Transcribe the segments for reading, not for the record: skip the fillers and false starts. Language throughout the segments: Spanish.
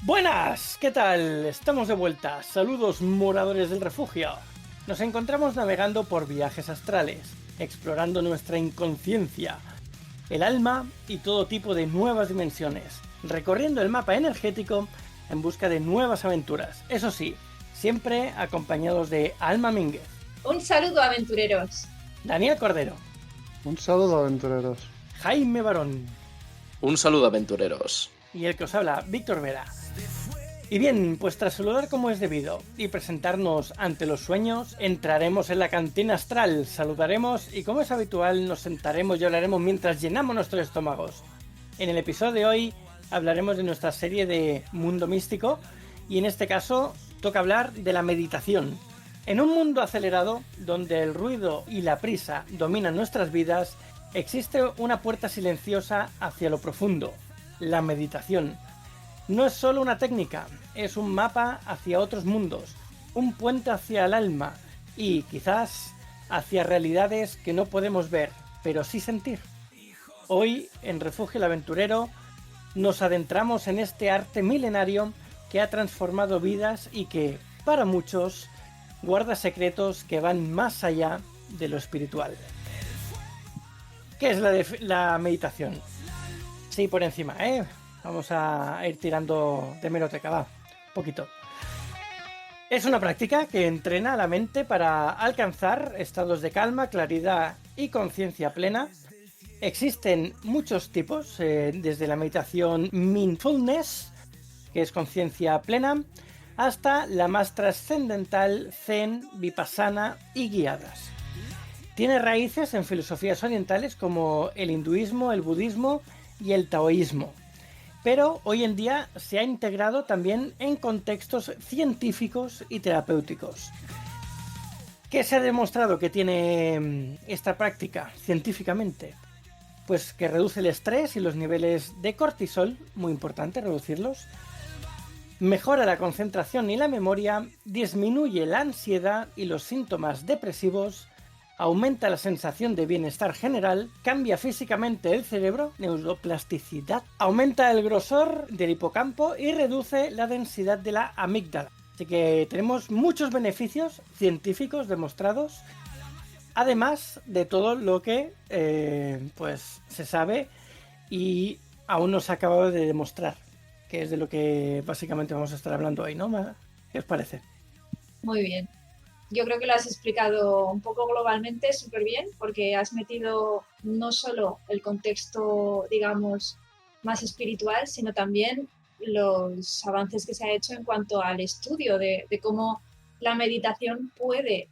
Buenas, ¿qué tal? Estamos de vuelta. Saludos, moradores del refugio. Nos encontramos navegando por viajes astrales, explorando nuestra inconsciencia, el alma y todo tipo de nuevas dimensiones, recorriendo el mapa energético en busca de nuevas aventuras. Eso sí, siempre acompañados de Alma Mínguez, Un saludo, aventureros. Daniel Cordero, Un saludo, aventureros. Jaime Barón Un saludo, aventureros. y el que os habla, Víctor Vera. Y bien, pues tras saludar como es debido y presentarnos ante los sueños, entraremos en la cantina astral, saludaremos y como es habitual nos sentaremos y hablaremos mientras llenamos nuestros estómagos. En el episodio de hoy hablaremos de nuestra serie de Mundo Místico y en este caso toca hablar de la meditación. En un mundo acelerado, donde el ruido y la prisa dominan nuestras vidas, existe una puerta silenciosa hacia lo profundo, la meditación. No es solo una técnica, es un mapa hacia otros mundos, un puente hacia el alma y, quizás, hacia realidades que no podemos ver, pero sí sentir. Hoy, en Refugio el Aventurero, nos adentramos en este arte milenario que ha transformado vidas y que, para muchos, guarda secretos que van más allá de lo espiritual. ¿Qué es la meditación? Sí, por encima, Vamos a ir tirando de hemeroteca, va, poquito. Es una práctica que entrena a la mente para alcanzar estados de calma, claridad y conciencia plena. Existen muchos tipos, desde la meditación mindfulness, que es conciencia plena, hasta la más trascendental zen, vipassana y guiadas. Tiene raíces en filosofías orientales como el hinduismo, el budismo y el taoísmo. Pero hoy en día se ha integrado también en contextos científicos y terapéuticos. ¿Qué se ha demostrado que tiene esta práctica científicamente? Pues que reduce el estrés y los niveles de cortisol, muy importante reducirlos, mejora la concentración y la memoria, disminuye la ansiedad y los síntomas depresivos, aumenta la sensación de bienestar general, cambia físicamente el cerebro, neuroplasticidad, aumenta el grosor del hipocampo y reduce la densidad de la amígdala. Así que tenemos muchos beneficios científicos demostrados, además de todo lo que pues se sabe y aún no se ha acabado de demostrar, que es de lo que básicamente vamos a estar hablando hoy, ¿no? ¿Qué os parece? Muy bien. Yo creo que lo has explicado un poco globalmente súper bien, porque has metido no solo el contexto, digamos, más espiritual, sino también los avances que se ha hecho en cuanto al estudio de cómo la meditación puede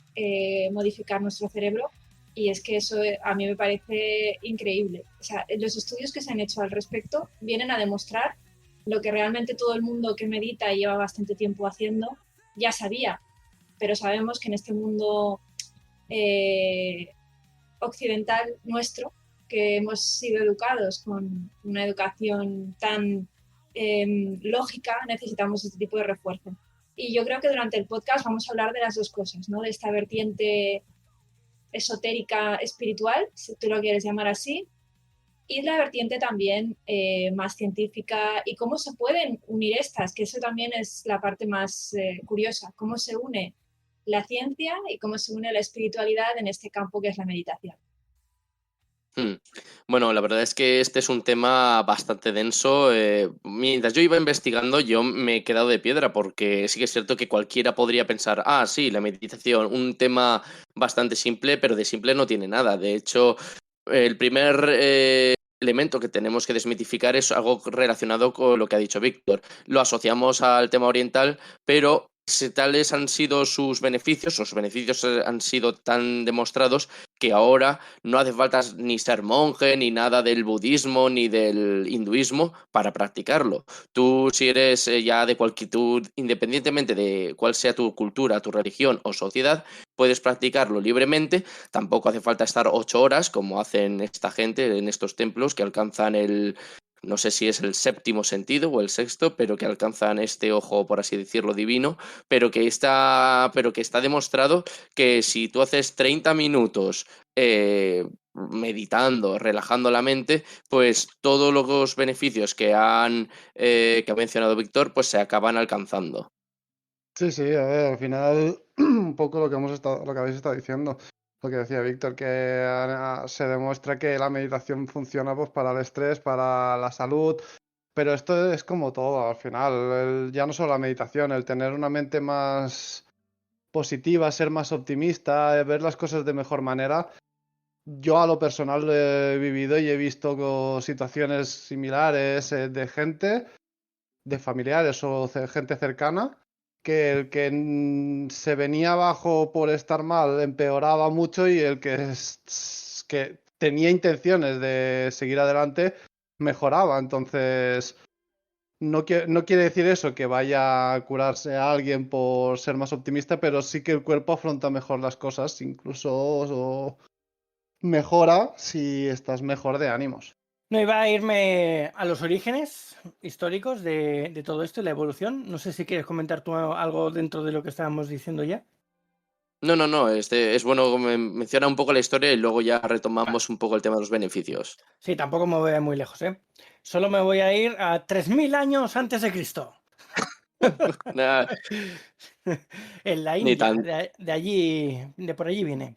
modificar nuestro cerebro. Y es que eso a mí me parece increíble. O sea, los estudios que se han hecho al respecto vienen a demostrar lo que realmente todo el mundo que medita y lleva bastante tiempo haciendo ya sabía, pero sabemos que en este mundo occidental nuestro, que hemos sido educados con una educación tan lógica, necesitamos este tipo de refuerzo. Y yo creo que durante el podcast vamos a hablar de las dos cosas, ¿no? De esta vertiente esotérica espiritual, si tú lo quieres llamar así, y la vertiente también más científica y cómo se pueden unir estas, que eso también es la parte más curiosa, cómo se une la ciencia y cómo se une la espiritualidad en este campo que es la meditación. Bueno, la verdad es que este es un tema bastante denso. Mientras yo iba investigando, yo me he quedado de piedra porque sí que es cierto que cualquiera podría pensar, ah, sí, la meditación, un tema bastante simple, pero de simple no tiene nada. De hecho, el primer elemento que tenemos que desmitificar es algo relacionado con lo que ha dicho Víctor. Lo asociamos al tema oriental, pero si tales han sido sus beneficios han sido tan demostrados que ahora no hace falta ni ser monje, ni nada del budismo, ni del hinduismo para practicarlo. Tú, si eres ya de cualquier, tú, independientemente de cuál sea tu cultura, tu religión o sociedad, puedes practicarlo libremente. Tampoco hace falta estar 8 horas, como hacen esta gente en estos templos que alcanzan no sé si es el séptimo sentido o el sexto, pero que alcanzan este ojo, por así decirlo, divino, pero que está demostrado que si tú haces 30 minutos meditando, relajando la mente, pues todos los beneficios que ha mencionado Víctor, pues se acaban alcanzando. Sí, sí, a ver, al final un poco lo que habéis estado diciendo, lo que decía Víctor, que se demuestra que la meditación funciona pues para el estrés, para la salud, pero esto es como todo, al final, ya no solo la meditación, el tener una mente más positiva, ser más optimista, ver las cosas de mejor manera. Yo a lo personal lo he vivido y he visto situaciones similares de gente, de familiares o gente cercana, que el que se venía abajo por estar mal empeoraba mucho y el que tenía intenciones de seguir adelante mejoraba. Entonces, no quiere decir eso que vaya a curarse a alguien por ser más optimista, pero sí que el cuerpo afronta mejor las cosas, incluso mejora si estás mejor de ánimos. No iba a irme a los orígenes históricos de todo esto y la evolución. No sé si quieres comentar tú algo dentro de lo que estábamos diciendo ya. No, es bueno mencionar un poco la historia y luego ya Vale. retomamos un poco el tema de los beneficios. Sí, tampoco me voy a ir muy lejos, ¿eh? Solo me voy a ir a 3000 años antes de Cristo. Nada, En la ni India, tan, de allí, de por allí viene.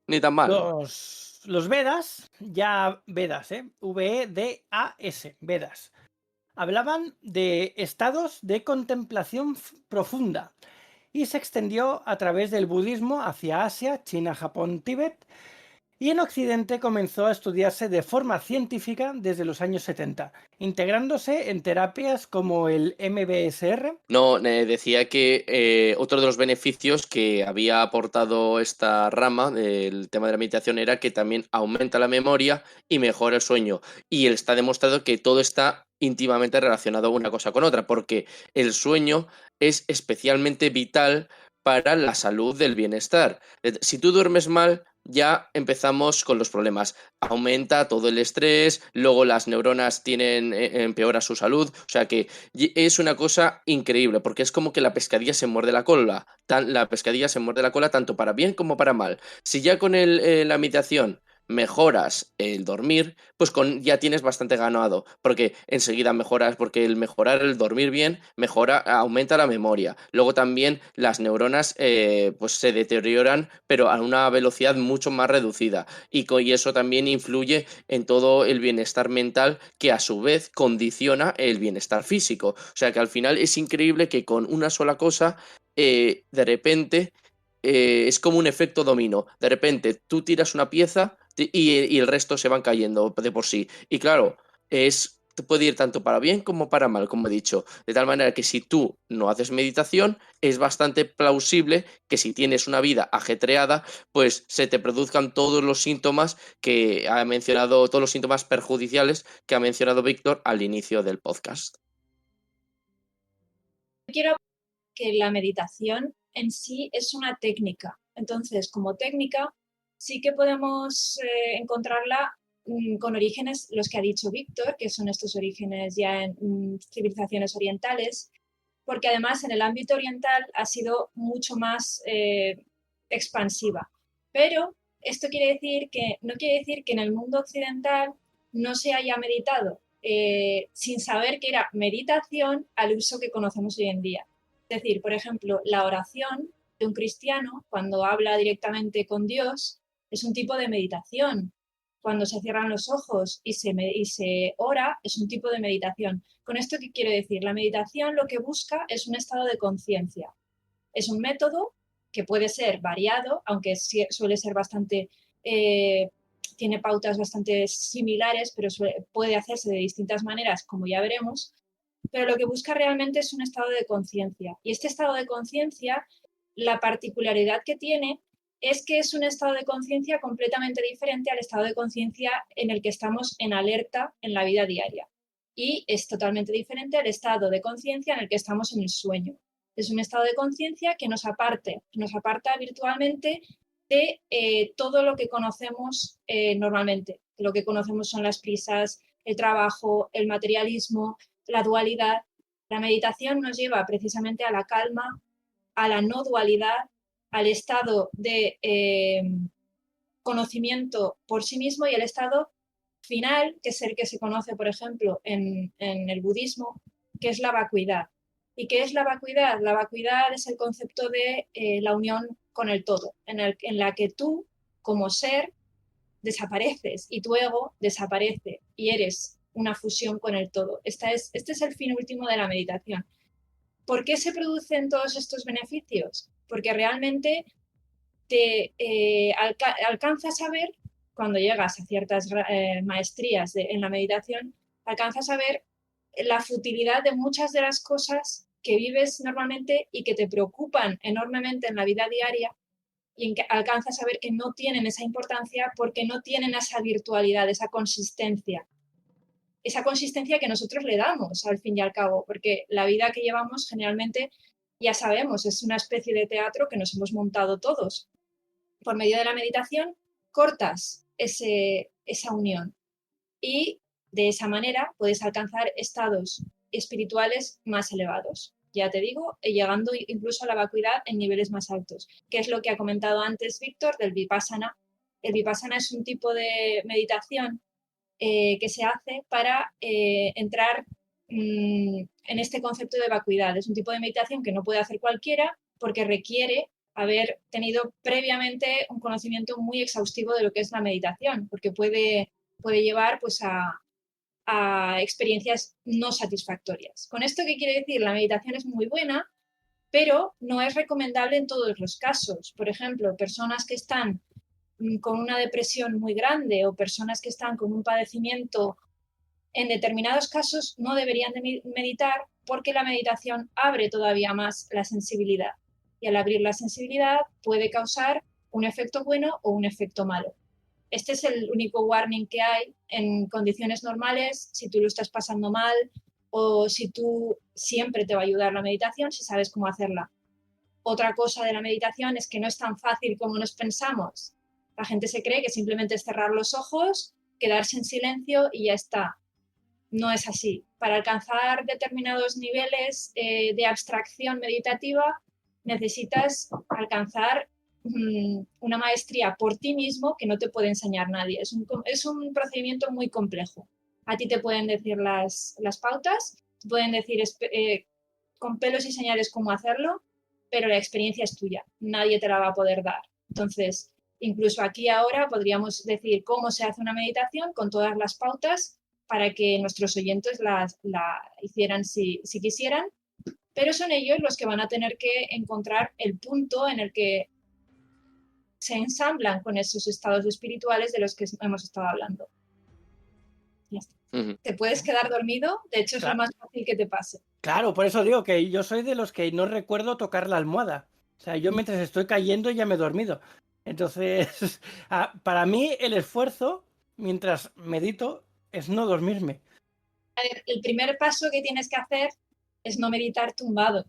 ni tan mal. Los Vedas, ya Vedas, Vedas, Vedas, hablaban de estados de contemplación profunda y se extendió a través del budismo hacia Asia, China, Japón, Tíbet, y en Occidente comenzó a estudiarse de forma científica desde los años 70, integrándose en terapias como el MBSR. No, decía que otro de los beneficios que había aportado esta rama del tema de la meditación era que también aumenta la memoria y mejora el sueño. Y está demostrado que todo está íntimamente relacionado una cosa con otra, porque el sueño es especialmente vital para la salud del bienestar. Si tú duermes mal, ya empezamos con los problemas. Aumenta todo el estrés, luego las neuronas empeora su salud, o sea que es una cosa increíble, porque es como que la pescadilla se muerde la cola. La pescadilla se muerde la cola tanto para bien como para mal. Si ya con la meditación mejoras el dormir, pues ya tienes bastante ganado, porque enseguida mejoras, porque el mejorar el dormir bien, aumenta la memoria. Luego también las neuronas pues se deterioran, pero a una velocidad mucho más reducida. Y eso también influye en todo el bienestar mental, que a su vez condiciona el bienestar físico. O sea que al final es increíble que con una sola cosa, de repente, es como un efecto dominó. De repente tú tiras una pieza y el resto se van cayendo de por sí. Y claro, puede ir tanto para bien como para mal, como he dicho. De tal manera que si tú no haces meditación, es bastante plausible que si tienes una vida ajetreada, pues se te produzcan todos los síntomas que ha mencionado, todos los síntomas perjudiciales que ha mencionado Víctor al inicio del podcast. Quiero que la meditación en sí es una técnica. Entonces, como técnica, sí que podemos encontrarla con orígenes, los que ha dicho Víctor, que son estos orígenes ya en civilizaciones orientales, porque además en el ámbito oriental ha sido mucho más expansiva. Pero esto no quiere decir que en el mundo occidental no se haya meditado sin saber que era meditación al uso que conocemos hoy en día. Es decir, por ejemplo, la oración de un cristiano, cuando habla directamente con Dios, es un tipo de meditación. Cuando se cierran los ojos y se ora, es un tipo de meditación. ¿Con esto qué quiero decir? La meditación lo que busca es un estado de conciencia. Es un método que puede ser variado, aunque suele ser bastante, tiene pautas bastante similares, pero puede hacerse de distintas maneras, como ya veremos. Pero lo que busca realmente es un estado de conciencia. Y este estado de conciencia, la particularidad que tiene es que es un estado de conciencia completamente diferente al estado de conciencia en el que estamos en alerta en la vida diaria. Y es totalmente diferente al estado de conciencia en el que estamos en el sueño. Es un estado de conciencia que nos aparta virtualmente de todo lo que conocemos normalmente. Lo que conocemos son las prisas, el trabajo, el materialismo, la dualidad. La meditación nos lleva precisamente a la calma, a la no dualidad, al estado de conocimiento por sí mismo, y el estado final, que es el que se conoce, por ejemplo, en el budismo, que es la vacuidad. ¿Y qué es la vacuidad? La vacuidad es el concepto de la unión con el todo, en la que tú, como ser, desapareces y tu ego desaparece y eres una fusión con el todo. Este es el fin último de la meditación. ¿Por qué se producen todos estos beneficios? Porque realmente te alcanzas a ver, cuando llegas a ciertas maestrías en la meditación, alcanzas a ver la futilidad de muchas de las cosas que vives normalmente y que te preocupan enormemente en la vida diaria, y en que alcanzas a ver que no tienen esa importancia porque no tienen esa virtualidad, esa consistencia que nosotros le damos al fin y al cabo, porque la vida que llevamos generalmente, ya sabemos, es una especie de teatro que nos hemos montado todos. Por medio de la meditación cortas esa unión y de esa manera puedes alcanzar estados espirituales más elevados. Ya te digo, llegando incluso a la vacuidad en niveles más altos, que es lo que ha comentado antes Víctor del Vipassana. El Vipassana es un tipo de meditación que se hace para entrar en este concepto de vacuidad. Es un tipo de meditación que no puede hacer cualquiera porque requiere haber tenido previamente un conocimiento muy exhaustivo de lo que es la meditación, porque puede llevar pues, a experiencias no satisfactorias. ¿Con esto qué quiere decir? La meditación es muy buena, pero no es recomendable en todos los casos. Por ejemplo, personas que están con una depresión muy grande o personas que están con un padecimiento, en determinados casos no deberían de meditar porque la meditación abre todavía más la sensibilidad. Y al abrir la sensibilidad puede causar un efecto bueno o un efecto malo. Este es el único warning que hay en condiciones normales, si tú lo estás pasando mal o si tú siempre te va a ayudar la meditación, si sabes cómo hacerla. Otra cosa de la meditación es que no es tan fácil como nos pensamos. La gente se cree que simplemente es cerrar los ojos, quedarse en silencio y ya está. No es así. Para alcanzar determinados niveles de abstracción meditativa necesitas alcanzar una maestría por ti mismo que no te puede enseñar nadie. Es un procedimiento muy complejo. A ti te pueden decir las pautas, te pueden decir con pelos y señales cómo hacerlo, pero la experiencia es tuya. Nadie te la va a poder dar. Entonces, incluso aquí ahora podríamos decir cómo se hace una meditación con todas las pautas para que nuestros oyentes la hicieran si quisieran, pero son ellos los que van a tener que encontrar el punto en el que se ensamblan con esos estados espirituales de los que hemos estado hablando. Ya está. Te puedes quedar dormido, de hecho es lo más fácil que te pase. Claro, por eso digo que yo soy de los que no recuerdo tocar la almohada. O sea, yo mientras estoy cayendo ya me he dormido. Entonces, para mí el esfuerzo, mientras medito, es no dormirme. A ver, el primer paso que tienes que hacer es no meditar tumbado.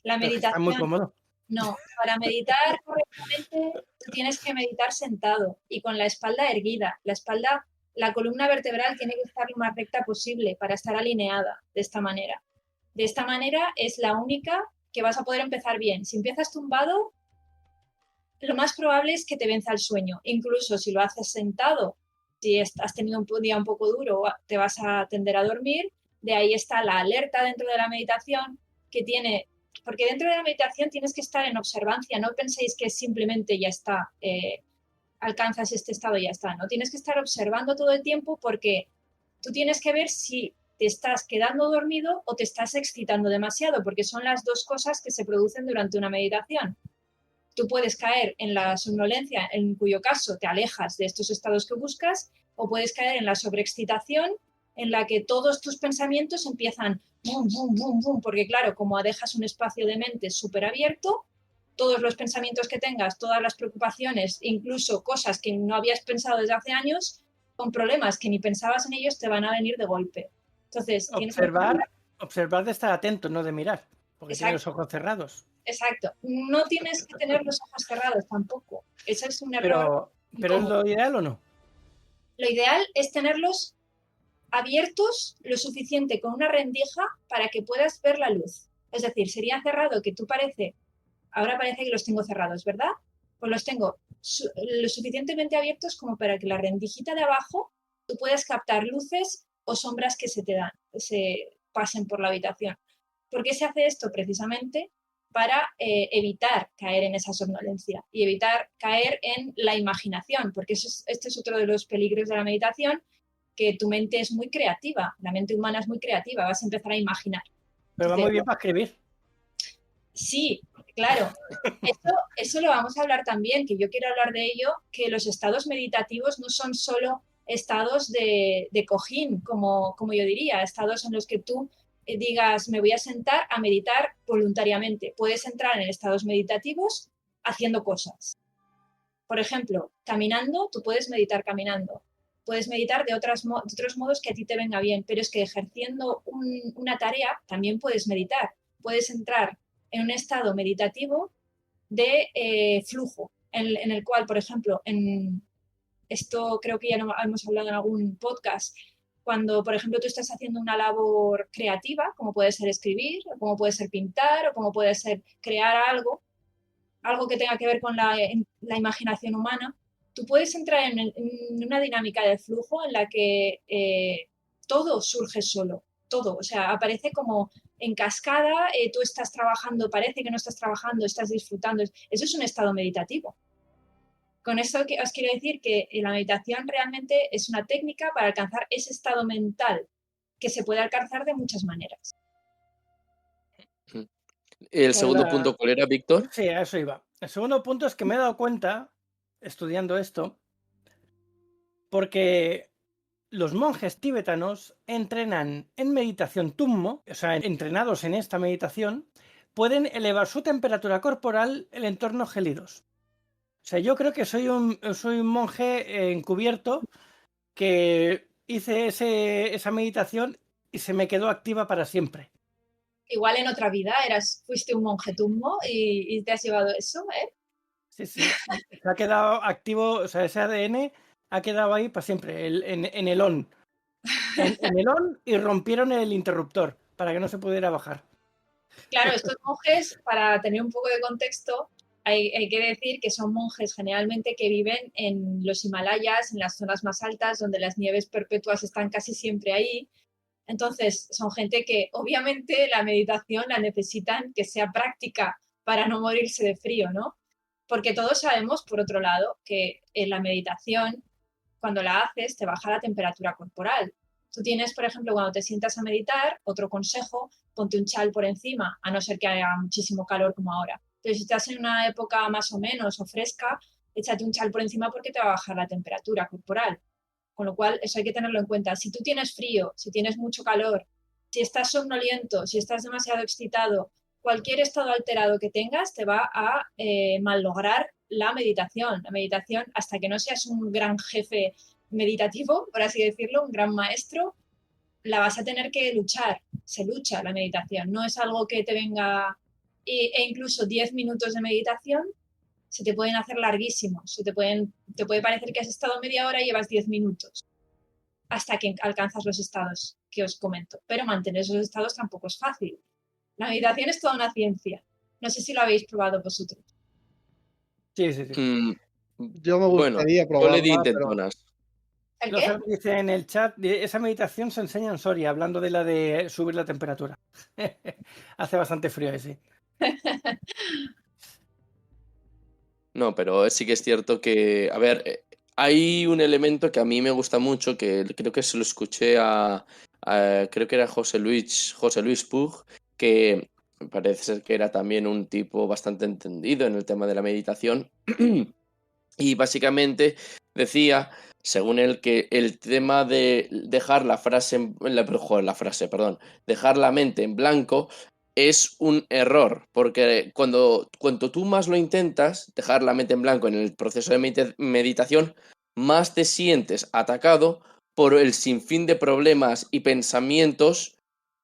La meditación... Está muy cómodo. No, para meditar correctamente tú tienes que meditar sentado y con la espalda erguida. La columna vertebral tiene que estar lo más recta posible para estar alineada de esta manera. De esta manera es la única que vas a poder empezar bien. Si empiezas tumbado, lo más probable es que te venza el sueño. Incluso si lo haces sentado, si has tenido un día un poco duro, te vas a tender a dormir. De ahí está la alerta dentro de la meditación que tiene... Porque dentro de la meditación tienes que estar en observancia, no penséis que simplemente ya está, alcanzas este estado y ya está, ¿no? Tienes que estar observando todo el tiempo porque tú tienes que ver si te estás quedando dormido o te estás excitando demasiado, porque son las dos cosas que se producen durante una meditación. Tú puedes caer en la somnolencia, en cuyo caso te alejas de estos estados que buscas, o puedes caer en la sobreexcitación, en la que todos tus pensamientos empiezan boom, boom, boom, boom, porque claro, como dejas un espacio de mente súper abierto, todos los pensamientos que tengas, todas las preocupaciones, incluso cosas que no habías pensado desde hace años, con problemas que ni pensabas en ellos, te van a venir de golpe. Entonces, observar de estar atento, no de mirar, porque tienes los ojos cerrados. Exacto. No tienes que tener los ojos cerrados tampoco. Ese es un error. ¿Pero es lo ideal o no? Lo ideal es tenerlos abiertos lo suficiente con una rendija para que puedas ver la luz. Es decir, sería cerrado que ahora parece que los tengo cerrados, ¿verdad? Pues los tengo lo suficientemente abiertos como para que la rendijita de abajo tú puedas captar luces o sombras que se pasen por la habitación. ¿Por qué se hace esto? Precisamente para evitar caer en esa somnolencia y evitar caer en la imaginación, porque este es otro de los peligros de la meditación, que tu mente es muy creativa, la mente humana es muy creativa, vas a empezar a imaginar. Pero va muy bien para escribir. Sí, claro. Eso lo vamos a hablar también, que yo quiero hablar de ello, que los estados meditativos no son solo estados de cojín, como yo diría, estados en los que tú digas, me voy a sentar a meditar voluntariamente. Puedes entrar en estados meditativos haciendo cosas. Por ejemplo, caminando, tú puedes meditar caminando. Puedes meditar de otros modos que a ti te venga bien, pero es que ejerciendo una tarea también puedes meditar. Puedes entrar en un estado meditativo de flujo, en el cual, por ejemplo, esto creo que ya no hemos hablado en algún podcast, cuando, por ejemplo, tú estás haciendo una labor creativa, como puede ser escribir, o como puede ser pintar, o como puede ser crear algo que tenga que ver con la imaginación humana, tú puedes entrar en una dinámica de flujo en la que todo surge solo, todo, o sea, aparece como en cascada, tú estás trabajando, parece que no estás trabajando, estás disfrutando, eso es un estado meditativo. Con esto os quiero decir que la meditación realmente es una técnica para alcanzar ese estado mental que se puede alcanzar de muchas maneras. ¿El segundo punto cuál era, Víctor? Sí, a eso iba. El segundo punto es que me he dado cuenta, estudiando esto, porque los monjes tibetanos entrenan en meditación tummo, o sea, entrenados en esta meditación, pueden elevar su temperatura corporal en entornos gélidos. O sea, yo creo que soy un monje encubierto que hice esa meditación y se me quedó activa para siempre. Igual en otra vida fuiste un monje tummo y te has llevado eso, ¿eh? Sí. Se ha quedado activo, o sea, ese ADN ha quedado ahí para siempre, en el on. En el on, y rompieron el interruptor para que no se pudiera bajar. Claro, estos monjes, para tener un poco de contexto, hay que decir que son monjes generalmente que viven en los Himalayas, en las zonas más altas, donde las nieves perpetuas están casi siempre ahí. Entonces, son gente que obviamente la meditación la necesitan que sea práctica para no morirse de frío, ¿no? Porque todos sabemos, por otro lado, que en la meditación, cuando la haces, te baja la temperatura corporal. Tú tienes, por ejemplo, cuando te sientas a meditar, otro consejo, ponte un chal por encima, a no ser que haya muchísimo calor como ahora. Pero si estás en una época más o menos o fresca, échate un chal por encima porque te va a bajar la temperatura corporal. Con lo cual, eso hay que tenerlo en cuenta. Si tú tienes frío, si tienes mucho calor, si estás somnoliento, si estás demasiado excitado, cualquier estado alterado que tengas te va a malograr la meditación. La meditación, hasta que no seas un gran jefe meditativo, por así decirlo, un gran maestro, la vas a tener que luchar. Se lucha la meditación. No es algo que te venga... E incluso 10 minutos de meditación se te pueden hacer larguísimos. Te puede parecer que has estado media hora y llevas 10 minutos hasta que alcanzas los estados que os comento. Pero mantener esos estados tampoco es fácil. La meditación es toda una ciencia. No sé si lo habéis probado vosotros. Sí. Yo me gustaría yo le di probarla, intentonas. ¿El Lo qué? dice en el chat, esa meditación se enseña en Soria, hablando de la de subir la temperatura. Hace bastante frío ahí, sí. No, pero sí que es cierto que, a ver, hay un elemento que a mí me gusta mucho, que creo que se lo escuché creo que era José Luis Puig, que me parece ser que era también un tipo bastante entendido en el tema de la meditación. Y básicamente decía, según él, que el tema de dejar dejar la mente en blanco es un error, porque cuando tú más lo intentas, dejar la mente en blanco en el proceso de meditación, más te sientes atacado por el sinfín de problemas y pensamientos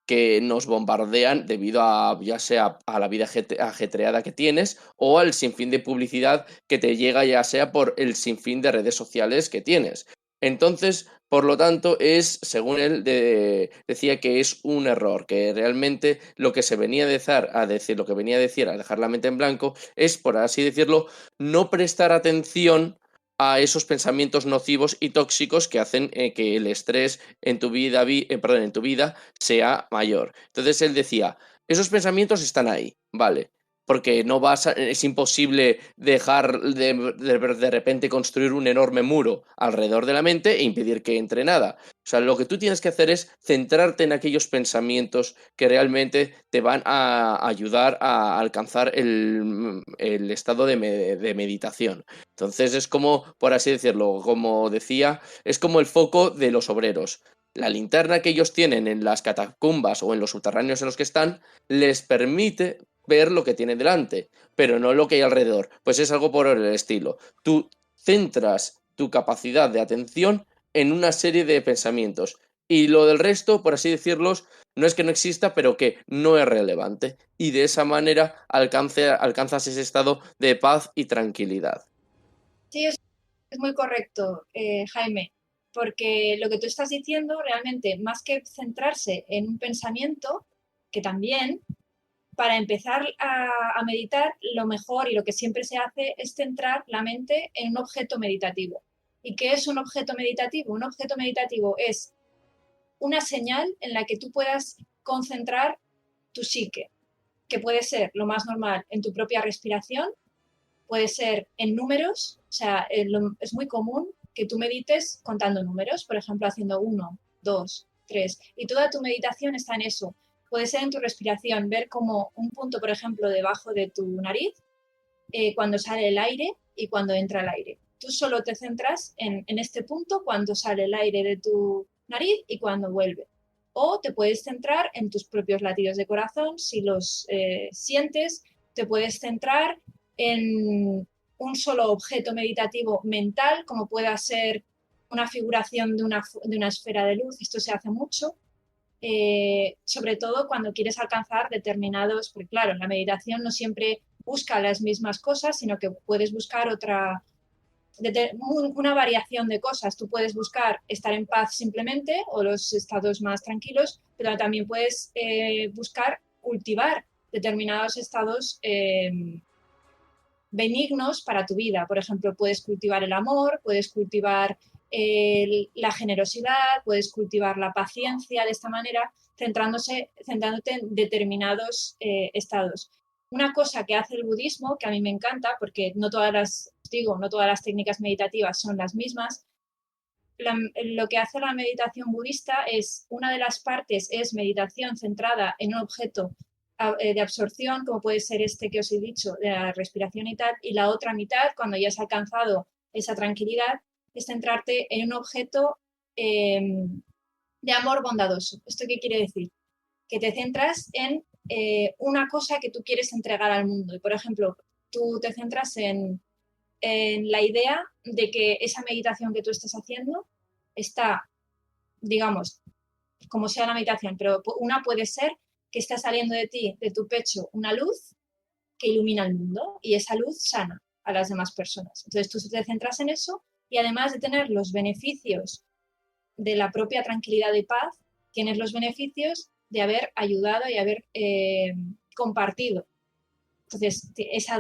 que nos bombardean debido a, ya sea a la vida ajetreada que tienes o al sinfín de publicidad que te llega, ya sea por el sinfín de redes sociales que tienes. Entonces, por lo tanto, según él, decía que es un error, que realmente lo que se venía a decir, lo que venía a decir, a dejar la mente en blanco, es, por así decirlo, no prestar atención a esos pensamientos nocivos y tóxicos que hacen que el estrés en tu vida, en tu vida sea mayor. Entonces él decía, esos pensamientos están ahí, vale, porque es imposible dejar de repente construir un enorme muro alrededor de la mente e impedir que entre nada. O sea, lo que tú tienes que hacer es centrarte en aquellos pensamientos que realmente te van a ayudar a alcanzar el estado de meditación. Entonces es como, por así decirlo, como decía, es como el foco de los obreros. La linterna que ellos tienen en las catacumbas o en los subterráneos en los que están les permite ver lo que tiene delante, pero no lo que hay alrededor. Pues es algo por el estilo. Tú centras tu capacidad de atención en una serie de pensamientos y lo del resto, por así decirlos, no es que no exista, pero que no es relevante. Y de esa manera alcanzas ese estado de paz y tranquilidad. Sí, es muy correcto, Jaime, porque lo que tú estás diciendo realmente, más que centrarse en un pensamiento, que también, para empezar a meditar, lo mejor y lo que siempre se hace es centrar la mente en un objeto meditativo. ¿Y qué es un objeto meditativo? Un objeto meditativo es una señal en la que tú puedas concentrar tu psique, que puede ser lo más normal en tu propia respiración, puede ser en números, o sea, es muy común que tú medites contando números, por ejemplo, haciendo 1, 2, 3, y toda tu meditación está en eso. Puede ser en tu respiración, ver como un punto, por ejemplo, debajo de tu nariz, cuando sale el aire y cuando entra el aire. Tú solo te centras en este punto cuando sale el aire de tu nariz y cuando vuelve. O te puedes centrar en tus propios latidos de corazón, si los sientes, te puedes centrar en un solo objeto meditativo mental, como pueda ser una figuración de una esfera de luz. Esto se hace mucho, sobre todo cuando quieres alcanzar determinados, porque claro, la meditación no siempre busca las mismas cosas, sino que puedes buscar una variación de cosas. Tú puedes buscar estar en paz simplemente o los estados más tranquilos, pero también puedes buscar cultivar determinados estados benignos para tu vida. Por ejemplo, puedes cultivar el amor, puedes cultivar la generosidad, puedes cultivar la paciencia de esta manera, centrándote en determinados estados. Una cosa que hace el budismo, que a mí me encanta, porque no todas las técnicas meditativas son las mismas, lo que hace la meditación budista es, una de las partes es meditación centrada en un objeto de absorción, como puede ser este que os he dicho, de la respiración y tal, y la otra mitad, cuando ya has alcanzado esa tranquilidad, es centrarte en un objeto de amor bondadoso. ¿Esto qué quiere decir? Que te centras en una cosa que tú quieres entregar al mundo. Y, por ejemplo, tú te centras en la idea de que esa meditación que tú estás haciendo está, digamos, como sea la meditación, pero una puede ser que está saliendo de ti, de tu pecho, una luz que ilumina el mundo y esa luz sana a las demás personas. Entonces tú te centras en eso y además de tener los beneficios de la propia tranquilidad y paz, tienes los beneficios de haber ayudado y haber compartido. Entonces, esa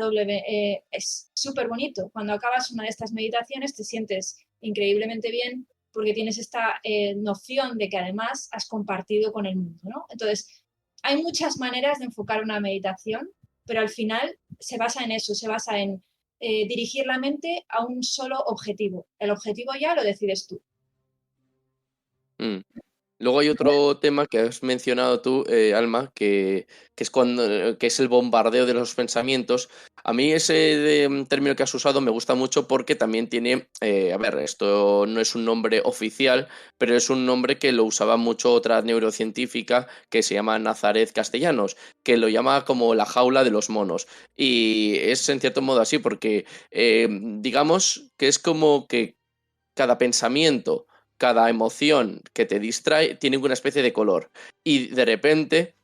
es súper bonito. Cuando acabas una de estas meditaciones te sientes increíblemente bien porque tienes esta noción de que además has compartido con el mundo, ¿no? Entonces, hay muchas maneras de enfocar una meditación, pero al final se basa en eso, se basa en dirigir la mente a un solo objetivo. El objetivo ya lo decides tú. Mm. Luego hay otro tema que has mencionado tú, Alma, que es el bombardeo de los pensamientos. A mí ese término que has usado me gusta mucho porque también tiene, a ver, esto no es un nombre oficial, pero es un nombre que lo usaba mucho otra neurocientífica que se llama Nazaret Castellanos, que lo llama como la jaula de los monos. Y es en cierto modo así porque digamos que es como que cada pensamiento, cada emoción que te distrae tiene una especie de color. Y de repente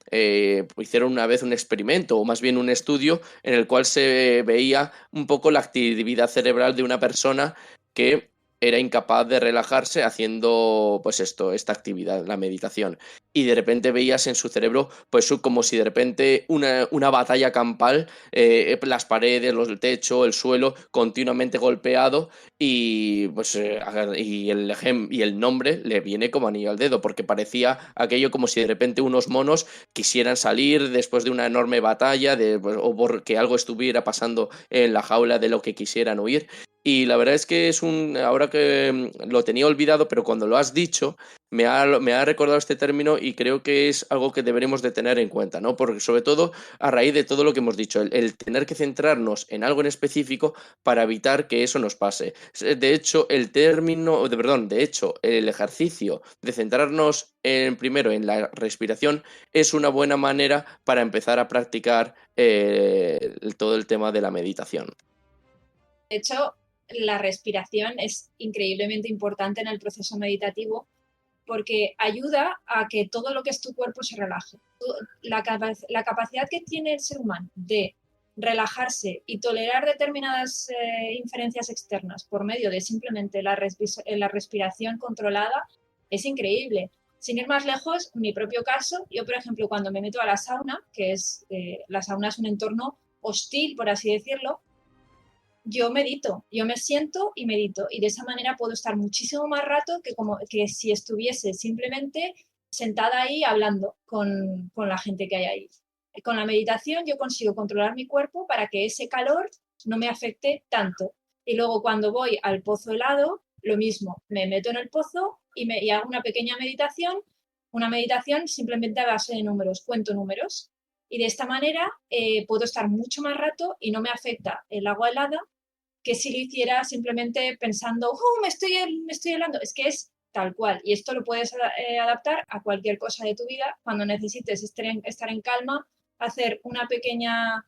hicieron una vez un experimento, o más bien un estudio, en el cual se veía un poco la actividad cerebral de una persona que era incapaz de relajarse haciendo pues esta actividad, la meditación. Y de repente veías en su cerebro pues como si de repente una batalla campal, las paredes, el techo, el suelo continuamente golpeado y pues y el nombre le viene como anillo al dedo porque parecía aquello como si de repente unos monos quisieran salir después de una enorme batalla o porque algo estuviera pasando en la jaula de lo que quisieran huir. Y la verdad es que ahora que lo tenía olvidado, pero cuando lo has dicho, me ha recordado este término y creo que es algo que deberemos de tener en cuenta, ¿no? Porque sobre todo a raíz de todo lo que hemos dicho, el tener que centrarnos en algo en específico para evitar que eso nos pase. De hecho, el ejercicio de centrarnos primero en la respiración es una buena manera para empezar a practicar todo el tema de la meditación. De hecho, la respiración es increíblemente importante en el proceso meditativo porque ayuda a que todo lo que es tu cuerpo se relaje. La capacidad que tiene el ser humano de relajarse y tolerar determinadas inferencias externas por medio de simplemente la respiración controlada es increíble. Sin ir más lejos, mi propio caso, yo por ejemplo cuando me meto a la sauna, la sauna es un entorno hostil, por así decirlo, yo medito, yo me siento y medito y de esa manera puedo estar muchísimo más rato que si estuviese simplemente sentada ahí hablando con la gente que hay ahí. Con la meditación yo consigo controlar mi cuerpo para que ese calor no me afecte tanto. Y luego cuando voy al pozo helado, lo mismo, me meto en el pozo y hago una pequeña meditación simplemente a base de números, cuento números. Y de esta manera puedo estar mucho más rato y no me afecta el agua helada que si lo hiciera simplemente pensando, me estoy helando. Es que es tal cual. Y esto lo puedes adaptar a cualquier cosa de tu vida cuando necesites estar en calma, hacer una pequeña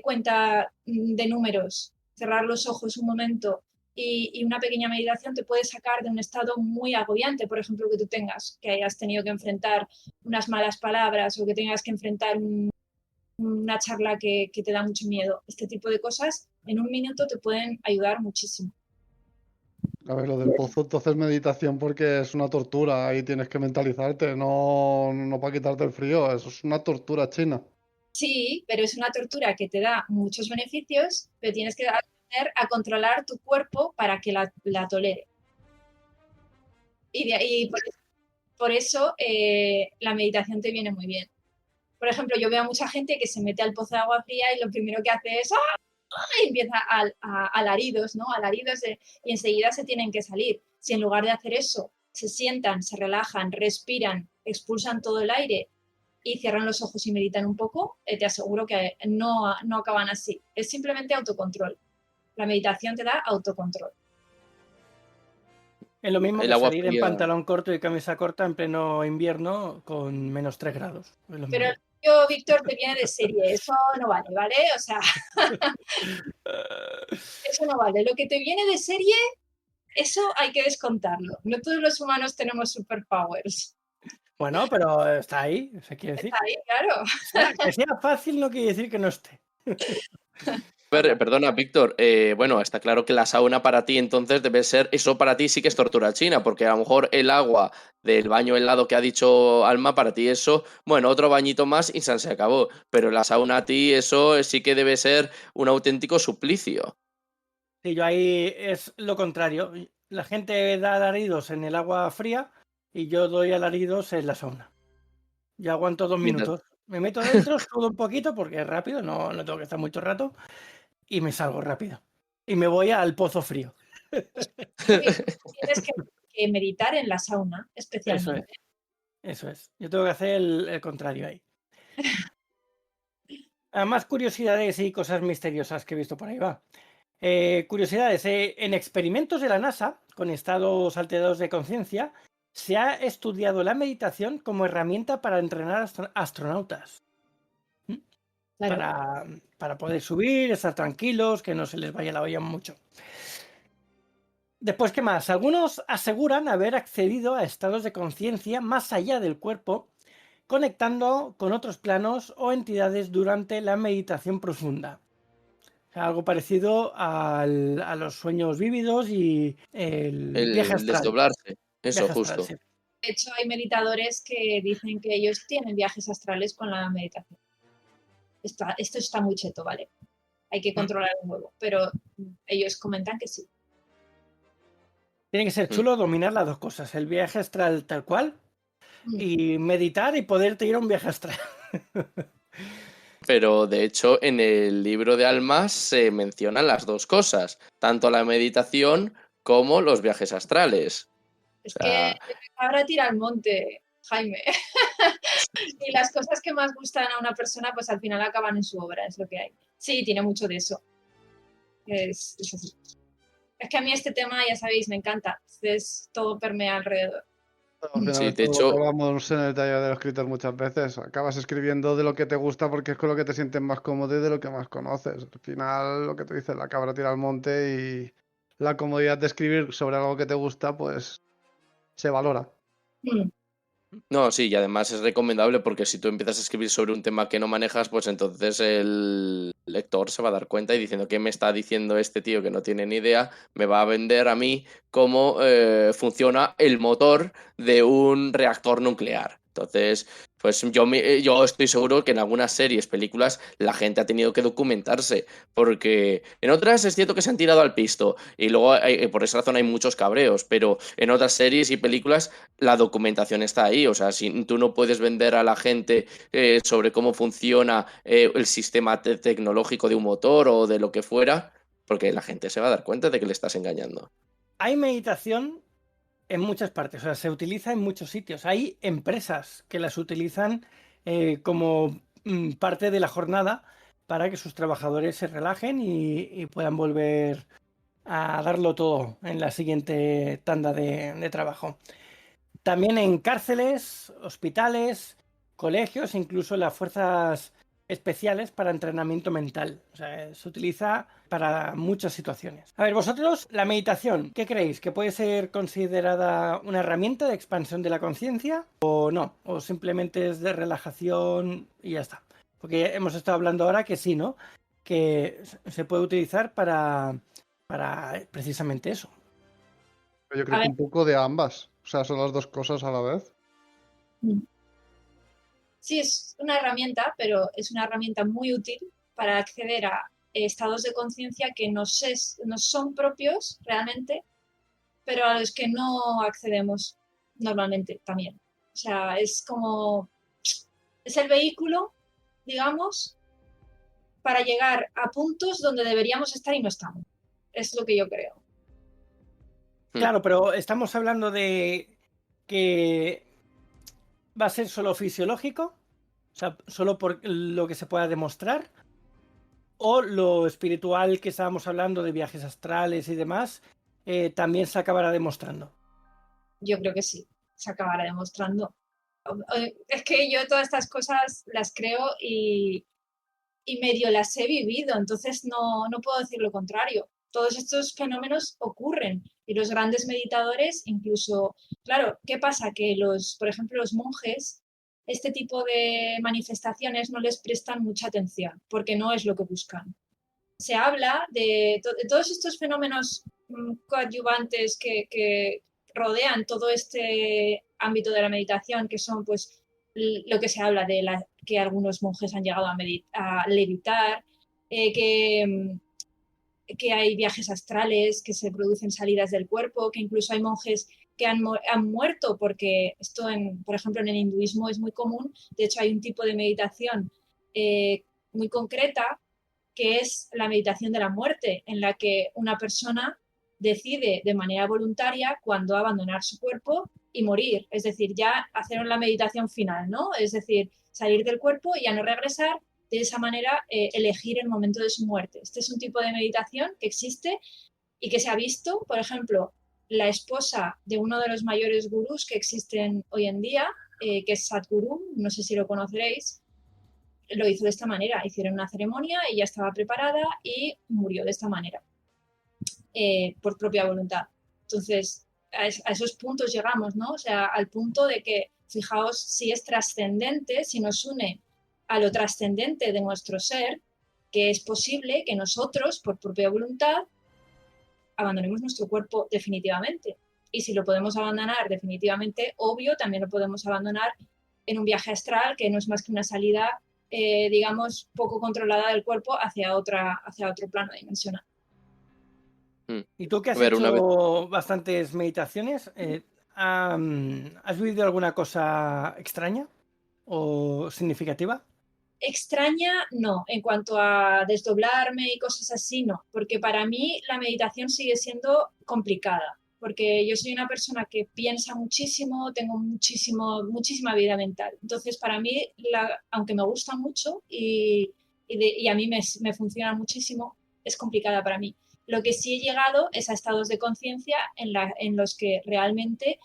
cuenta de números, cerrar los ojos un momento y una pequeña meditación te puede sacar de un estado muy agobiante, por ejemplo, que tú que hayas tenido que enfrentar unas malas palabras o que tengas que enfrentar una charla que te da mucho miedo. Este tipo de cosas en un minuto te pueden ayudar muchísimo. A ver, lo del pozo, entonces meditación porque es una tortura, ahí tienes que mentalizarte, no para quitarte el frío, eso es una tortura china. Sí, pero es una tortura que te da muchos beneficios, pero tienes que aprender a controlar tu cuerpo para que la tolere. Y por eso la meditación te viene muy bien. Por ejemplo, yo veo a mucha gente que se mete al pozo de agua fría y lo primero que hace es y empieza a alaridos, ¿no? Y enseguida se tienen que salir. Si en lugar de hacer eso, se sientan, se relajan, respiran, expulsan todo el aire y cierran los ojos y meditan un poco, te aseguro que no acaban así. Es simplemente autocontrol. La meditación te da autocontrol. Es lo mismo El que agua salir en fría. pantalón corto y camisa corta en pleno invierno con menos 3 grados. Es lo Pero mismo. yo, Víctor, te viene de serie. Eso no vale, ¿vale? O sea, eso no vale. Lo que te viene de serie, eso hay que descontarlo. No todos los humanos tenemos superpowers. Bueno, pero está ahí, se quiere decir. Está ahí, claro. Que sea fácil no quiere decir que no esté. Perdona, Víctor. Bueno, está claro que la sauna para ti entonces debe ser, eso para ti sí que es tortura china, porque a lo mejor el agua del baño helado que ha dicho Alma, para ti eso, bueno, otro bañito más y se acabó. Pero la sauna a ti eso sí que debe ser un auténtico suplicio. Sí, yo ahí es lo contrario. La gente da alaridos en el agua fría y yo doy alaridos en la sauna. Yo aguanto 2 Mientras- minutos. Me meto dentro, sudo un poquito porque es rápido, no tengo que estar mucho rato y me salgo rápido. Y me voy al pozo frío. Tienes que meditar en la sauna, especialmente. Eso es. Yo tengo que hacer el contrario ahí. Más curiosidades y cosas misteriosas que he visto por ahí, va. Curiosidades. En experimentos de la NASA, con estados alterados de conciencia, se ha estudiado la meditación como herramienta para entrenar astronautas. Claro. Para poder subir, estar tranquilos, que no se les vaya la olla mucho. Después, ¿qué más? Algunos aseguran haber accedido a estados de conciencia más allá del cuerpo, conectando con otros planos o entidades durante la meditación profunda. sea, algo parecido a los sueños vívidos y el viaje El astral. desdoblarse, eso Viaje astral, justo. sí. De hecho, hay meditadores que dicen que ellos tienen viajes astrales con la meditación. Esto está muy cheto, ¿vale? Hay que controlar un huevo, pero ellos comentan que sí. Tiene que ser chulo dominar las dos cosas, el viaje astral tal cual y meditar y poderte ir a un viaje astral. Pero de hecho en el libro de almas se mencionan las dos cosas, tanto la meditación como los viajes astrales. Es O que sea, ahora tira al monte, Jaime. Y las cosas que más gustan a una persona, pues al final acaban en su obra, es lo que hay. Sí, tiene mucho de eso. Es así. Es que a mí este tema, ya sabéis, me encanta. Entonces todo permea alrededor. Al final sí, es de todo lo que hecho, hablamos en el taller de los escritores muchas veces. Acabas escribiendo de lo que te gusta porque es con lo que te sientes más cómodo y de lo que más conoces. Al final, lo que te dice la cabra tira al monte y la comodidad de escribir sobre algo que te gusta, pues se valora. Mm. no, sí, y además es recomendable porque si tú empiezas a escribir sobre un tema que no manejas, pues entonces el lector se va a dar cuenta y diciendo, ¿qué me está diciendo este tío que no tiene ni idea? Me va a vender a mí cómo funciona el motor de un reactor nuclear. Entonces, pues yo estoy seguro que en algunas series, películas, la gente ha tenido que documentarse, porque en otras es cierto que se han tirado al pisto y luego por esa razón hay muchos cabreos, pero en otras series y películas la documentación está ahí. O sea, si tú no puedes vender a la gente sobre cómo funciona el sistema tecnológico de un motor o de lo que fuera, porque la gente se va a dar cuenta de que le estás engañando. Hay meditación en muchas partes, o sea, se utiliza en muchos sitios. Hay empresas que las utilizan como parte de la jornada para que sus trabajadores se relajen y puedan volver a darlo todo en la siguiente tanda de trabajo. También en cárceles, hospitales, colegios, incluso en las fuerzas especiales para entrenamiento mental. O sea, se utiliza para muchas situaciones. A ver, vosotros, la meditación, ¿qué creéis? ¿Que puede ser considerada una herramienta de expansión de la conciencia o no? ¿O simplemente es de relajación y ya está? Porque hemos estado hablando ahora que sí, ¿no? Que se puede utilizar para precisamente eso. Yo A creo que ver, un poco de ambas. O sea, son las dos cosas a la vez. sí es una herramienta, pero es una herramienta muy útil para acceder a estados de conciencia que nos son propios realmente, pero a los que no accedemos normalmente también. O sea, es el vehículo, digamos, para llegar a puntos donde deberíamos estar y no estamos. Es lo que yo creo. Claro, pero estamos hablando de que va a ser solo fisiológico, o sea, solo por lo que se pueda demostrar, o lo espiritual que estábamos hablando de viajes astrales y demás, también se acabará demostrando. Yo creo que sí, se acabará demostrando. Es que yo todas estas cosas las creo y medio las he vivido, entonces no puedo decir lo contrario. Todos estos fenómenos ocurren y los grandes meditadores incluso, claro, ¿qué pasa? Que por ejemplo, los monjes, este tipo de manifestaciones no les prestan mucha atención porque no es lo que buscan. Se habla de todos estos fenómenos coadyuvantes que rodean todo este ámbito de la meditación, que son pues lo que se habla de que algunos monjes han llegado a levitar, que hay viajes astrales, que se producen salidas del cuerpo, que incluso hay monjes que han muerto, porque esto, por ejemplo, en el hinduismo es muy común. De hecho, hay un tipo de meditación muy concreta que es la meditación de la muerte, en la que una persona decide de manera voluntaria cuándo abandonar su cuerpo y morir. Es decir, ya hacer la meditación final, ¿no? Es decir, salir del cuerpo y ya no regresar, de esa manera elegir el momento de su muerte. Este es un tipo de meditación que existe y que se ha visto, por ejemplo, la esposa de uno de los mayores gurús que existen hoy en día, que es Sadhguru, no sé si lo conoceréis, lo hizo de esta manera. Hicieron una ceremonia, ella estaba preparada y murió de esta manera, por propia voluntad. Entonces, a esos puntos llegamos, ¿no? O sea, al punto de que, fijaos, si es trascendente, si nos une a lo trascendente de nuestro ser, que es posible que nosotros, por propia voluntad, abandonemos nuestro cuerpo definitivamente. Y si lo podemos abandonar definitivamente, obvio, también lo podemos abandonar en un viaje astral, que no es más que una salida, digamos, poco controlada del cuerpo hacia otro plano dimensional. ¿Y tú que has A ver, hecho bastantes meditaciones, has vivido alguna cosa extraña o significativa? Extraña, no. En cuanto a desdoblarme y cosas así, no. Porque para mí la meditación sigue siendo complicada. Porque yo soy una persona que piensa muchísimo, tengo muchísima vida mental. Entonces, para mí, aunque me gusta mucho y a mí me funciona muchísimo, es complicada para mí. Lo que sí he llegado es a estados de conciencia en los que realmente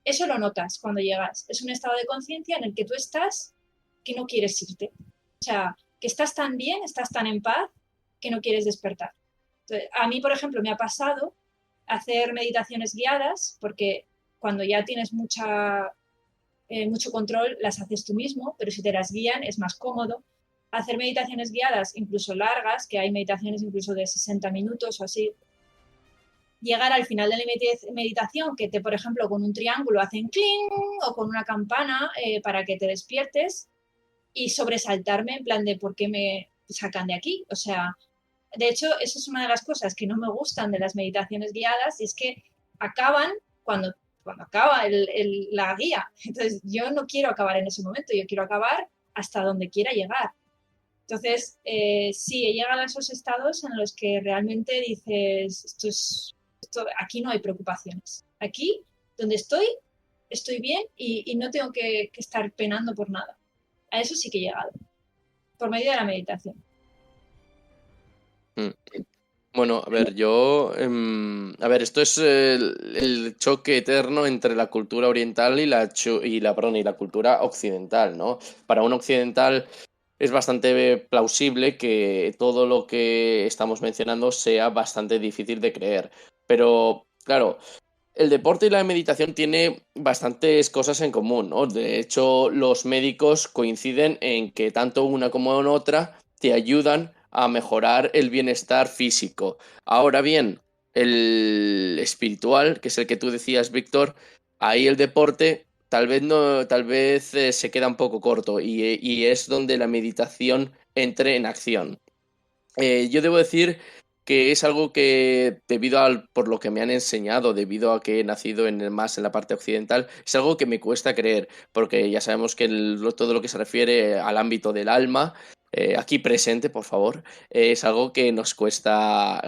eso lo notas cuando llegas. Es un estado de conciencia en el que tú estás que no quieres irte. O sea, que estás tan bien, estás tan en paz, que no quieres despertar. Entonces, a mí, por ejemplo, me ha pasado hacer meditaciones guiadas, porque cuando ya tienes mucho control, las haces tú mismo, pero si te las guían es más cómodo. Hacer meditaciones guiadas, incluso largas, que hay meditaciones incluso de 60 minutos o así, llegar al final de la meditación, que por ejemplo, con un triángulo hacen cling o con una campana para que te despiertes, y sobresaltarme en plan de por qué me sacan de aquí. O sea, de hecho, eso es una de las cosas que no me gustan de las meditaciones guiadas, y es que acaban cuando acaba la guía. Entonces, yo no quiero acabar en ese momento, yo quiero acabar hasta donde quiera llegar. Entonces, sí, he llegado a esos estados en los que realmente dices, aquí no hay preocupaciones. Aquí, donde estoy bien y no tengo que estar penando por nada. A eso sí que he llegado, por medio de la meditación. Bueno, a ver, a ver, esto es el choque eterno entre la cultura oriental y la cultura occidental, ¿no? Para un occidental es bastante plausible que todo lo que estamos mencionando sea bastante difícil de creer. Pero, claro, el deporte y la meditación tiene bastantes cosas en común, ¿no? De hecho, los médicos coinciden en que tanto una como en otra te ayudan a mejorar el bienestar físico. Ahora bien, el espiritual, que es el que tú decías, Víctor, ahí el deporte tal vez no, tal vez se queda un poco corto y es donde la meditación entre en acción. Yo debo decir que es algo que, por lo que me han enseñado, debido a que he nacido más en la parte occidental, es algo que me cuesta creer, porque ya sabemos que todo lo que se refiere al ámbito del alma, aquí presente, por favor, es algo que nos cuesta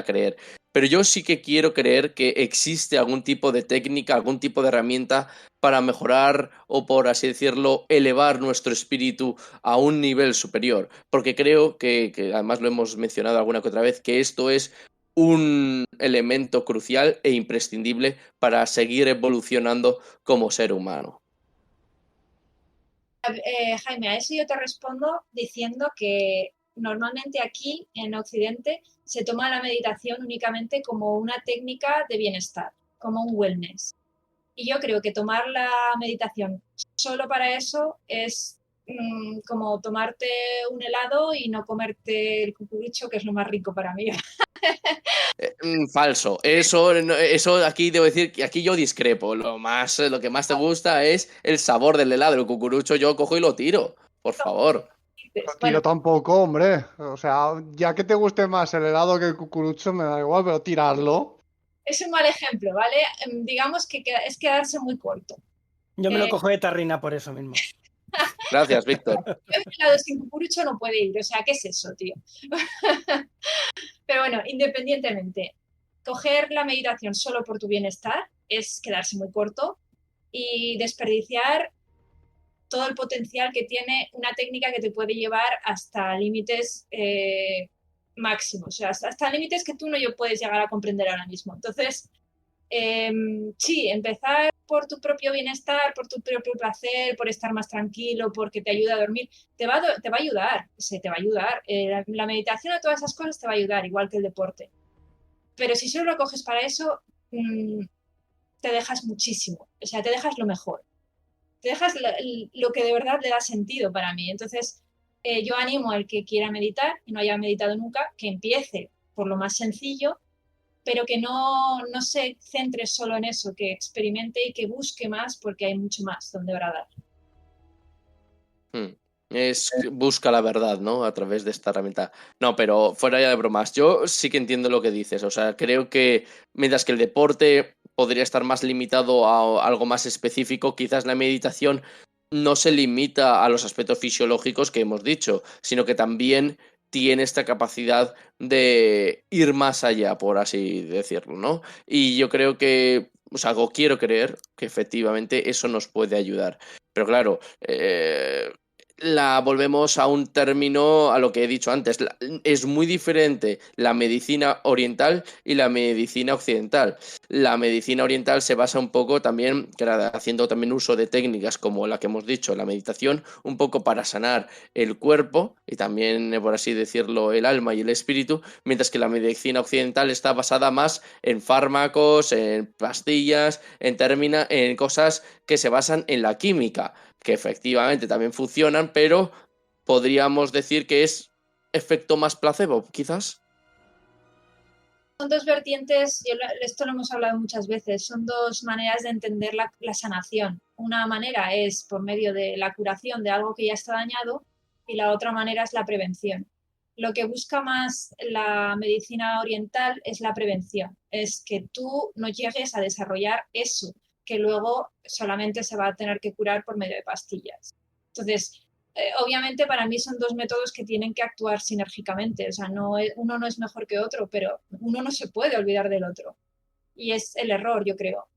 creer. Pero yo sí que quiero creer que existe algún tipo de técnica, algún tipo de herramienta para mejorar o, por así decirlo, elevar nuestro espíritu a un nivel superior, porque creo que además lo hemos mencionado alguna que otra vez, que esto es un elemento crucial e imprescindible para seguir evolucionando como ser humano. Jaime, a eso yo te respondo diciendo que normalmente aquí en Occidente se toma la meditación únicamente como una técnica de bienestar, como un wellness. Y yo creo que tomar la meditación solo para eso es como tomarte un helado y no comerte el cucurucho, que es lo más rico para mí. Falso. Eso aquí debo decir que aquí yo discrepo. Lo que más te gusta es el sabor del helado. El cucurucho yo cojo y lo tiro. Por favor. Bueno, Tiro tampoco, hombre. O sea, ya que te guste más el helado que el cucurucho, me da igual, pero tirarlo. es un mal ejemplo, ¿vale? Digamos que es quedarse muy corto. Yo me lo Eh, cojo de tarrina por eso mismo. Gracias, Víctor. Un helado sin cucurucho no puede ir, o sea, ¿qué es eso, tío? Pero bueno, independientemente, coger la meditación solo por tu bienestar es quedarse muy corto y desperdiciar todo el potencial que tiene una técnica que te puede llevar hasta límites máximos, o sea, hasta límites que tú no puedes llegar a comprender ahora mismo. Entonces, sí, empezar por tu propio bienestar, por tu propio placer, por estar más tranquilo, porque te ayuda a dormir, te va a ayudar, te va a ayudar. La meditación de todas esas cosas te va a ayudar, igual que el deporte. Pero si solo lo coges para eso, te dejas muchísimo, o sea, te dejas lo mejor. Te dejas lo que de verdad le da sentido para mí. Entonces, yo animo al que quiera meditar y no haya meditado nunca, que empiece por lo más sencillo, pero que no se centre solo en eso, que experimente y que busque más, porque hay mucho más donde bradar. Busca la verdad, ¿no? A través de esta herramienta. No, pero fuera ya de bromas, yo sí que entiendo lo que dices. O sea, creo que mientras que el deporte podría estar más limitado a algo más específico, quizás la meditación no se limita a los aspectos fisiológicos que hemos dicho, sino que también tiene esta capacidad de ir más allá, por así decirlo, ¿no? Y yo creo que, o sea, o quiero creer que efectivamente eso nos puede ayudar. Pero claro, volvemos a un término, a lo que he dicho antes. Es muy diferente la medicina oriental y la medicina occidental. La medicina oriental se basa un poco también, haciendo también uso de técnicas como la que hemos dicho, la meditación, un poco para sanar el cuerpo y también, por así decirlo, el alma y el espíritu, mientras que la medicina occidental está basada más en fármacos, en pastillas, en cosas que se basan en la química, que efectivamente también funcionan, pero podríamos decir que es efecto más placebo, quizás. Son dos vertientes, esto lo hemos hablado muchas veces, son dos maneras de entender la sanación. Una manera es por medio de la curación de algo que ya está dañado y la otra manera es la prevención. Lo que busca más la medicina oriental es la prevención, es que tú no llegues a desarrollar eso, que luego solamente se va a tener que curar por medio de pastillas. Entonces, obviamente para mí son dos métodos que tienen que actuar sinérgicamente, o sea, uno no es mejor que otro, pero uno no se puede olvidar del otro. Y es el error, yo creo,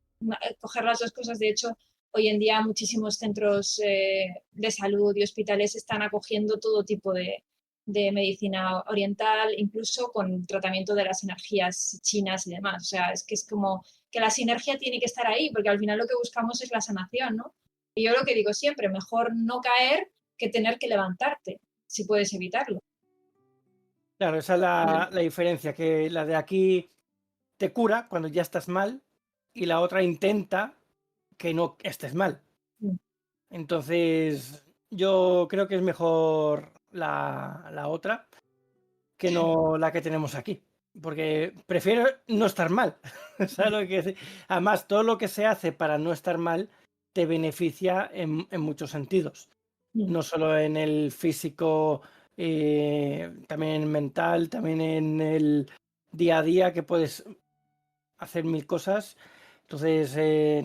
coger las dos cosas. De hecho, hoy en día muchísimos centros de salud y hospitales están acogiendo todo tipo de medicina oriental, incluso con tratamiento de las energías chinas y demás. O sea, es que es como que la sinergia tiene que estar ahí, porque al final lo que buscamos es la sanación, ¿no? Y yo lo que digo siempre, mejor no caer que tener que levantarte, si puedes evitarlo. Claro, esa es la diferencia, que la de aquí te cura cuando ya estás mal y la otra intenta que no estés mal. Entonces, yo creo que es mejor la otra que no la que tenemos aquí. Porque prefiero no estar mal. ¿Sabes lo que quiero decir? Además, todo lo que se hace para no estar mal te beneficia en muchos sentidos. No solo en el físico, también en el mental, también en el día a día, que puedes hacer mil cosas. Entonces,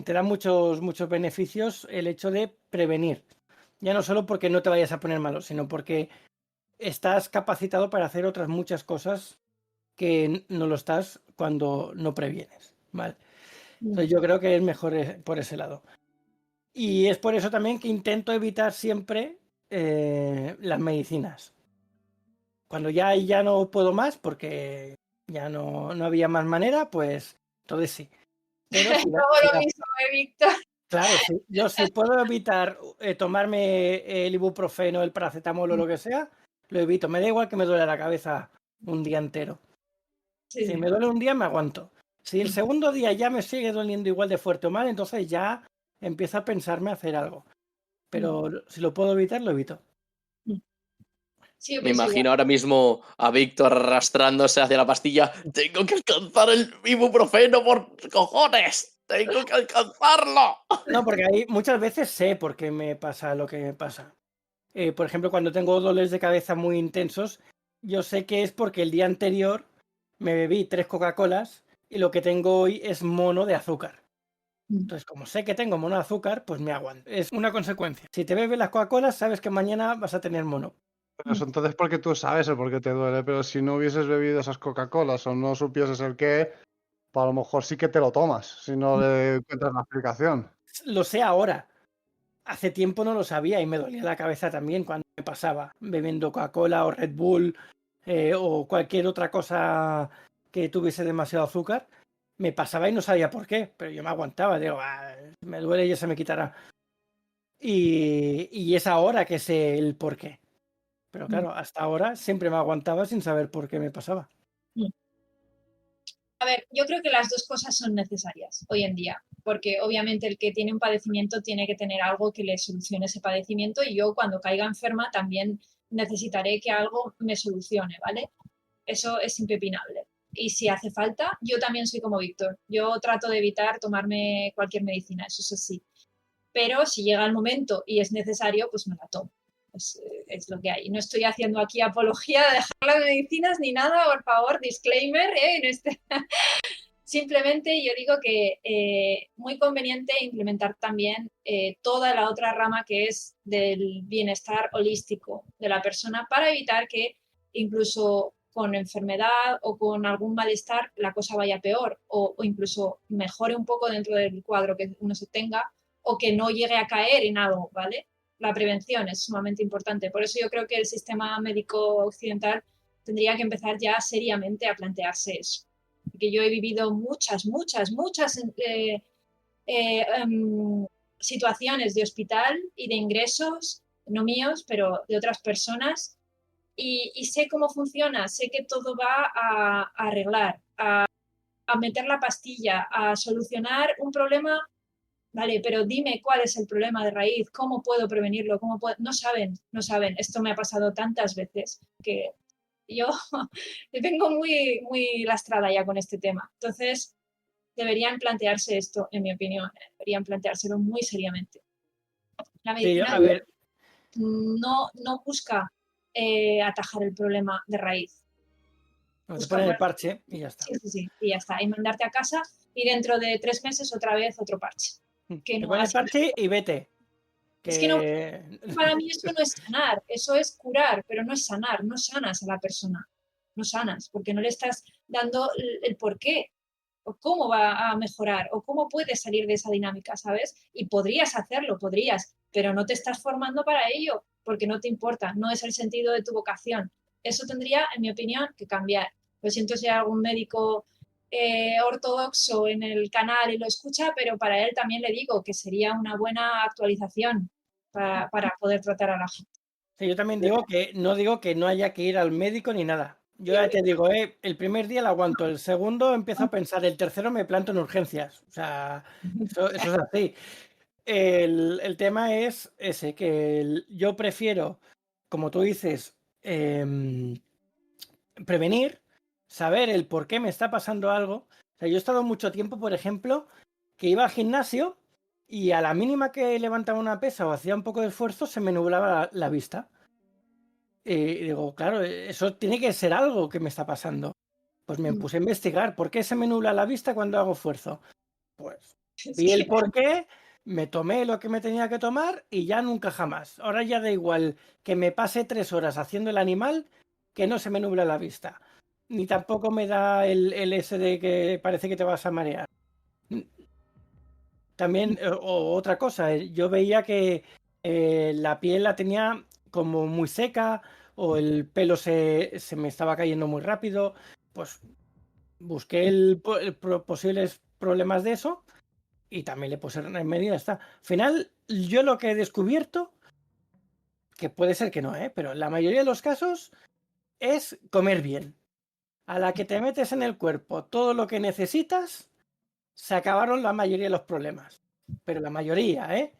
te da muchos beneficios el hecho de prevenir. Ya no solo porque no te vayas a poner malo, sino porque estás capacitado para hacer otras muchas cosas que no lo estás cuando no previenes, ¿vale? Entonces yo creo que es mejor por ese lado. Y es por eso también que intento evitar siempre las medicinas. Cuando ya no puedo más, porque ya no había más manera, pues entonces sí. Pero Lo mismo, Víctor. claro, sí. Yo si puedo evitar tomarme el ibuprofeno, el paracetamol o lo que sea, lo evito. Me da igual que me duele la cabeza un día entero. Sí, Si me duele un día, me aguanto. Si el segundo día ya me sigue doliendo igual de fuerte o mal, entonces ya empiezo a pensarme hacer algo. Pero si lo puedo evitar, lo evito. Sí, Me imagino ahora mismo a Víctor arrastrándose hacia la pastilla. ¡Tengo que alcanzar el ibuprofeno por cojones! ¡Tengo que alcanzarlo! No, porque ahí muchas veces sé por qué me pasa lo que me pasa. Por ejemplo, cuando tengo dolores de cabeza muy intensos, yo sé que es porque el día anterior me bebí 3 Coca-Colas y lo que tengo hoy es mono de azúcar. Entonces, como sé que tengo mono de azúcar, pues me aguanto. Es una consecuencia. Si te bebes las Coca-Colas, sabes que mañana vas a tener mono. Pero eso entonces porque tú sabes el por qué te duele, pero si no hubieses bebido esas Coca-Colas o no supieses el qué, pues a lo mejor sí que te lo tomas, si no le encuentras la explicación. Lo sé ahora. Hace tiempo no lo sabía y me dolía la cabeza también cuando me pasaba bebiendo Coca-Cola o Red Bull o cualquier otra cosa que tuviese demasiado azúcar. Me pasaba y no sabía por qué, pero yo me aguantaba. Digo, me duele y ya se me quitará. Y es ahora que sé el por qué. Pero claro, hasta ahora siempre me aguantaba sin saber por qué me pasaba. A ver, yo creo que las dos cosas son necesarias hoy en día, porque obviamente el que tiene un padecimiento tiene que tener algo que le solucione ese padecimiento, y yo cuando caiga enferma también necesitaré que algo me solucione, ¿vale? Eso es impepinable. Y si hace falta, yo también soy como Víctor. Yo trato de evitar tomarme cualquier medicina, eso es así. Pero si llega el momento y es necesario, pues me la tomo. Es lo que hay. No estoy haciendo aquí apología de dejar las medicinas ni nada, por favor, disclaimer, Simplemente yo digo que muy conveniente implementar también toda la otra rama que es del bienestar holístico de la persona para evitar que incluso con enfermedad o con algún malestar la cosa vaya peor o incluso mejore un poco dentro del cuadro que uno se tenga o que no llegue a caer en algo, ¿vale? La prevención es sumamente importante. Por eso yo creo que el sistema médico occidental tendría que empezar ya seriamente a plantearse eso. Porque yo he vivido muchas situaciones de hospital y de ingresos, no míos, pero de otras personas, y sé cómo funciona, sé que todo va a arreglar, a meter la pastilla, a solucionar un problema, vale, pero dime cuál es el problema de raíz, cómo puedo prevenirlo, no saben, esto me ha pasado tantas veces que yo vengo muy lastrada ya con este tema. Entonces, deberían plantearse esto, en mi opinión, deberían planteárselo muy seriamente. La medicina a ver, no busca atajar el problema de raíz. te ponen el parche y ya está. Sí, y ya está. Y mandarte a casa y dentro de 3 meses otra vez otro parche. Te ponen el parche y vete. Es que no, para mí eso no es sanar, eso es curar, pero no es sanar, no sanas a la persona, no sanas, porque no le estás dando el porqué, o cómo va a mejorar, o cómo puedes salir de esa dinámica, ¿sabes? Y podrías hacerlo, pero no te estás formando para ello, porque no te importa, no es el sentido de tu vocación. Eso tendría, en mi opinión, que cambiar. Lo siento si hay algún médico ortodoxo en el canal y lo escucha, pero para él también le digo que sería una buena actualización para poder tratar a la gente. Sí, yo también digo que no haya que ir al médico ni nada. Yo ya te digo, el primer día lo aguanto, el segundo empiezo a pensar, el tercero me planto en urgencias. O sea, eso es así. El tema es ese, que yo prefiero, como tú dices, prevenir, saber el por qué me está pasando algo. O sea, yo he estado mucho tiempo, por ejemplo, que iba al gimnasio y a la mínima que levantaba una pesa o hacía un poco de esfuerzo se me nublaba la vista. Y digo, claro, eso tiene que ser algo que me está pasando. Pues me puse a investigar por qué se me nubla la vista cuando hago esfuerzo. Pues vi el por qué, me tomé lo que me tenía que tomar y ya nunca jamás. Ahora ya da igual que me pase 3 horas haciendo el animal que no se me nubla la vista. Ni tampoco me da el ese de que parece que te vas a marear. También, otra cosa, yo veía que la piel la tenía como muy seca o el pelo se me estaba cayendo muy rápido. Pues busqué posibles problemas de eso y también le puse remedio. Está. Al final, yo lo que he descubierto, que puede ser que no, pero en la mayoría de los casos es comer bien. A la que te metes en el cuerpo todo lo que necesitas, se acabaron la mayoría de los problemas. Pero la mayoría,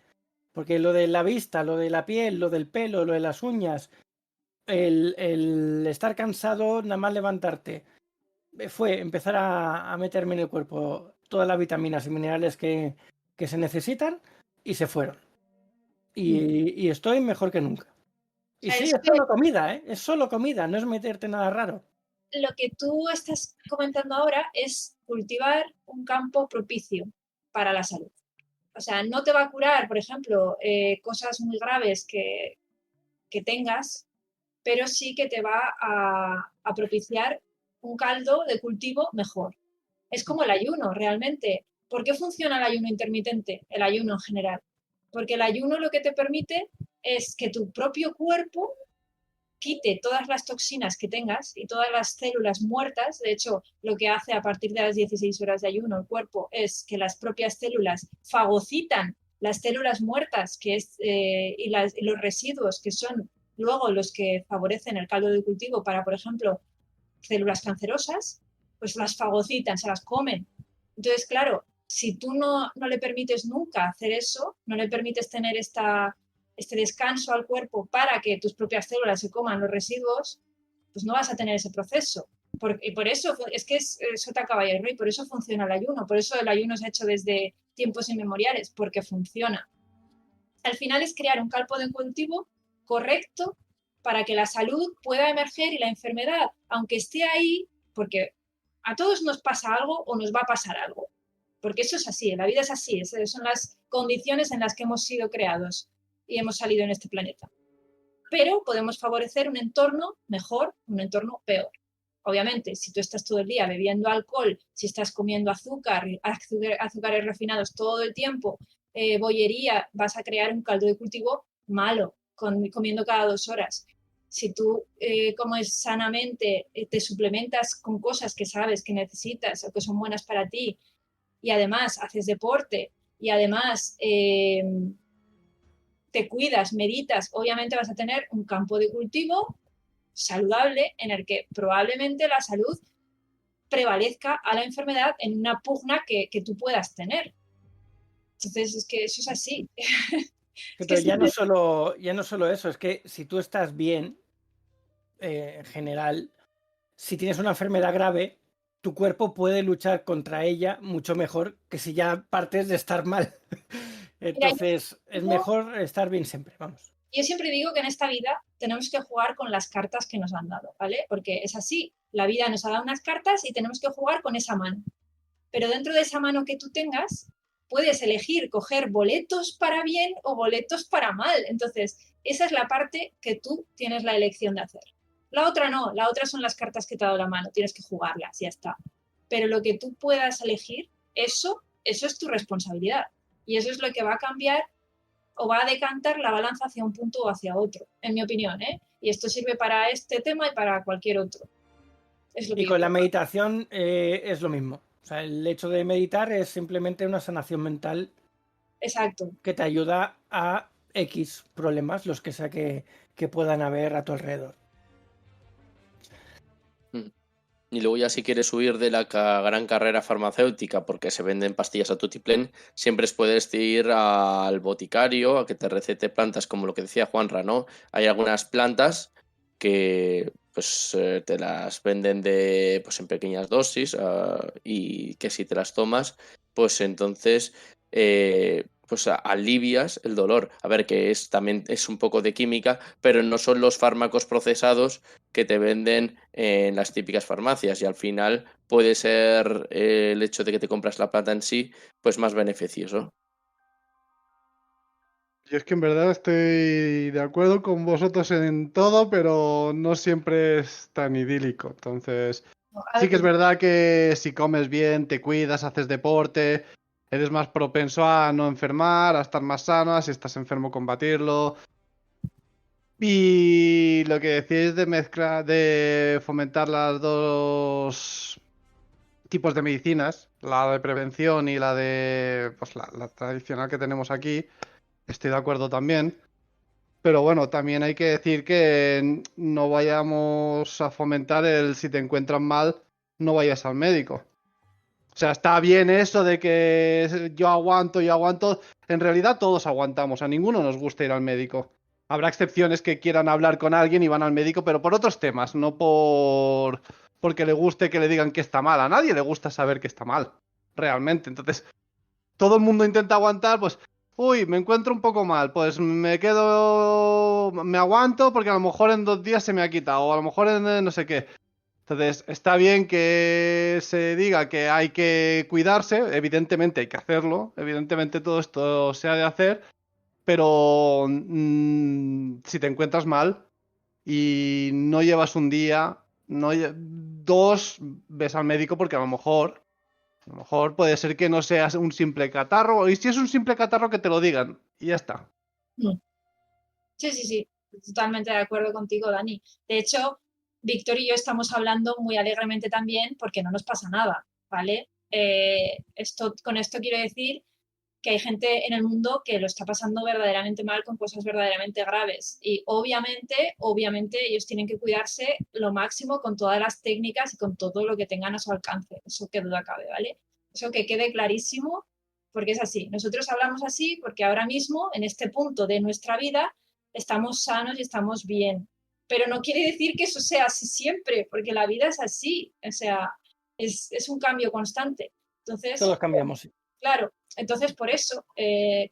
porque lo de la vista, lo de la piel, lo del pelo, lo de las uñas, el estar cansado, nada más levantarte, fue empezar a meterme en el cuerpo todas las vitaminas y minerales que se necesitan y se fueron. Y estoy mejor que nunca. Y sí, es solo comida, es solo comida, no es meterte nada raro. Lo que tú estás comentando ahora es cultivar un campo propicio para la salud. O sea, no te va a curar, por ejemplo, cosas muy graves que tengas, pero sí que te va a propiciar un caldo de cultivo mejor. Es como el ayuno, realmente. ¿Por qué funciona el ayuno intermitente? El ayuno en general. Porque el ayuno lo que te permite es que tu propio cuerpo quite todas las toxinas que tengas y todas las células muertas. De hecho, lo que hace a partir de las 16 horas de ayuno el cuerpo es que las propias células fagocitan las células muertas y los residuos que son luego los que favorecen el caldo de cultivo para, por ejemplo, células cancerosas, pues las fagocitan, se las comen. Entonces, claro, si tú no le permites nunca hacer eso, no le permites tener esta este descanso al cuerpo para que tus propias células se coman los residuos, pues no vas a tener ese proceso. Y por eso, es que es sota, caballo y rey, por eso funciona el ayuno, por eso el ayuno se ha hecho desde tiempos inmemoriales, porque funciona. Al final es crear un caldo de cultivo correcto para que la salud pueda emerger y la enfermedad, aunque esté ahí, porque a todos nos pasa algo o nos va a pasar algo. Porque eso es así, la vida es así, son las condiciones en las que hemos sido creados y hemos salido en este planeta. Pero podemos favorecer un entorno mejor, un entorno peor. Obviamente, si tú estás todo el día bebiendo alcohol, si estás comiendo azúcares refinados todo el tiempo, bollería, vas a crear un caldo de cultivo malo, comiendo cada 2 horas. Si tú comes sanamente, te suplementas con cosas que sabes que necesitas o que son buenas para ti, y además haces deporte, y además te cuidas, meditas, obviamente vas a tener un campo de cultivo saludable en el que probablemente la salud prevalezca a la enfermedad en una pugna que tú puedas tener. Entonces, es que eso es así. Pero ya no solo eso, es que si tú estás bien, en general, si tienes una enfermedad grave, tu cuerpo puede luchar contra ella mucho mejor que si ya partes de estar mal. Entonces, es mejor estar bien siempre, vamos. Yo siempre digo que en esta vida tenemos que jugar con las cartas que nos han dado, ¿vale? Porque es así, la vida nos ha dado unas cartas y tenemos que jugar con esa mano. Pero dentro de esa mano que tú tengas, puedes elegir coger boletos para bien o boletos para mal. Entonces, esa es la parte que tú tienes la elección de hacer. La otra no, la otra son las cartas que te ha dado la mano, tienes que jugarlas, ya está. Pero lo que tú puedas elegir, eso es tu responsabilidad. Y eso es lo que va a cambiar o va a decantar la balanza hacia un punto o hacia otro, en mi opinión, ¿eh? Y esto sirve para este tema y para cualquier otro. Es lo y con la meditación es lo mismo. O sea, el hecho de meditar es simplemente una sanación mental. Exacto. Que te ayuda a X problemas, los que sea que puedan haber a tu alrededor. Y luego ya si quieres huir de la gran carrera farmacéutica porque se venden pastillas a tutiplén, siempre puedes ir al boticario a que te recete plantas como lo que decía Juanra, ¿no? Hay algunas plantas que pues te las venden pues en pequeñas dosis y que si te las tomas pues entonces pues alivias el dolor. A ver, que también es un poco de química, pero no son los fármacos procesados que te venden en las típicas farmacias, y al final puede ser el hecho de que te compras la planta en sí pues más beneficioso. Yo es que en verdad estoy de acuerdo con vosotros en todo, pero no siempre es tan idílico. Entonces, sí que es verdad que si comes bien, te cuidas, haces deporte, eres más propenso a no enfermar, a estar más sano, a si estás enfermo combatirlo. Y lo que decís de mezcla, de fomentar las dos tipos de medicinas, la de prevención y la de pues la tradicional que tenemos aquí, estoy de acuerdo también. Pero bueno, también hay que decir que no vayamos a fomentar el si te encuentras mal, no vayas al médico. O sea, está bien eso de que yo aguanto. En realidad todos aguantamos, a ninguno nos gusta ir al médico. Habrá excepciones que quieran hablar con alguien y van al médico, pero por otros temas, no porque le guste que le digan que está mal. A nadie le gusta saber que está mal, realmente. Entonces, todo el mundo intenta aguantar, pues, uy, me encuentro un poco mal, pues me aguanto porque a lo mejor en 2 días se me ha quitado, o a lo mejor en no sé qué. Entonces, está bien que se diga que hay que cuidarse, evidentemente hay que hacerlo, evidentemente todo esto se ha de hacer, pero si te encuentras mal y no llevas un día, 2, ves al médico porque a lo mejor puede ser que no sea un simple catarro, y si es un simple catarro que te lo digan, y ya está. Sí, totalmente de acuerdo contigo, Dani. De hecho, Víctor y yo estamos hablando muy alegremente también porque no nos pasa nada, ¿vale? Con esto quiero decir que hay gente en el mundo que lo está pasando verdaderamente mal con cosas verdaderamente graves, y obviamente ellos tienen que cuidarse lo máximo con todas las técnicas y con todo lo que tengan a su alcance, eso que duda cabe, ¿vale? Eso que quede clarísimo, porque es así. Nosotros hablamos así porque ahora mismo, en este punto de nuestra vida, estamos sanos y estamos bien. Pero no quiere decir que eso sea así siempre, porque la vida es así, o sea, es un cambio constante. Entonces, Todos cambiamos. Sí. claro, entonces por eso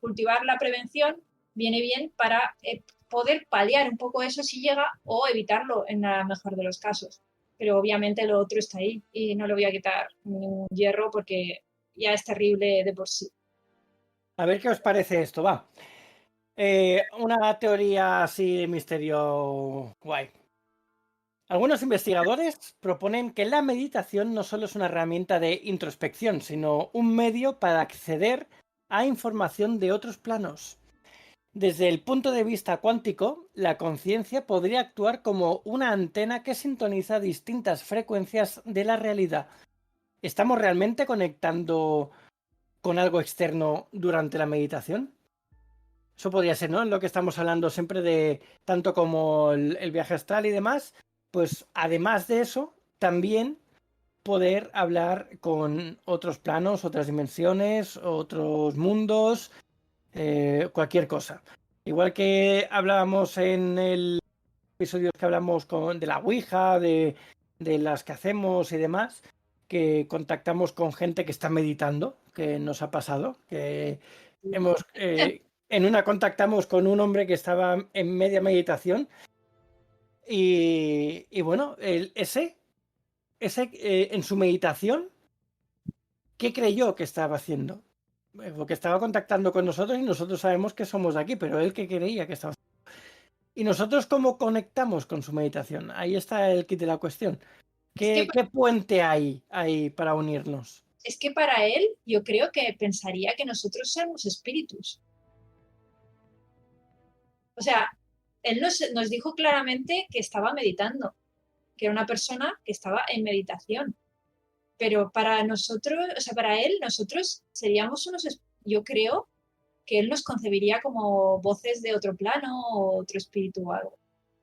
cultivar la prevención viene bien para poder paliar un poco eso si llega o evitarlo en el mejor de los casos. Pero obviamente lo otro está ahí y no le voy a quitar ningún hierro porque ya es terrible de por sí. A ver qué os parece esto, va. Una teoría así de misterio guay. Algunos investigadores proponen que la meditación no solo es una herramienta de introspección, sino un medio para acceder a información de otros planos. Desde el punto de vista cuántico, la conciencia podría actuar como una antena que sintoniza distintas frecuencias de la realidad. ¿Estamos realmente conectando con algo externo durante la meditación? Eso podría ser, ¿no? En lo que estamos hablando siempre de tanto como el viaje astral y demás, pues además de eso, también poder hablar con otros planos, otras dimensiones, otros mundos, cualquier cosa. Igual que hablábamos en el episodio que hablamos de la Ouija, de las que hacemos y demás, que contactamos con gente que está meditando, que nos ha pasado, que hemos... en una contactamos con un hombre que estaba en media meditación y bueno, ese en su meditación, ¿qué creyó que estaba haciendo? Porque estaba contactando con nosotros y nosotros sabemos que somos de aquí, pero él que creía que estaba haciendo. ¿Y nosotros cómo conectamos con su meditación? Ahí está el kit de la cuestión. ¿Qué puente hay ahí para unirnos? Es que para él yo creo que pensaría que nosotros somos espíritus. O sea, él nos dijo claramente que estaba meditando, que era una persona que estaba en meditación. Pero para nosotros, o sea, para él, nosotros seríamos yo creo que él nos concebiría como voces de otro plano o otro espíritu o algo.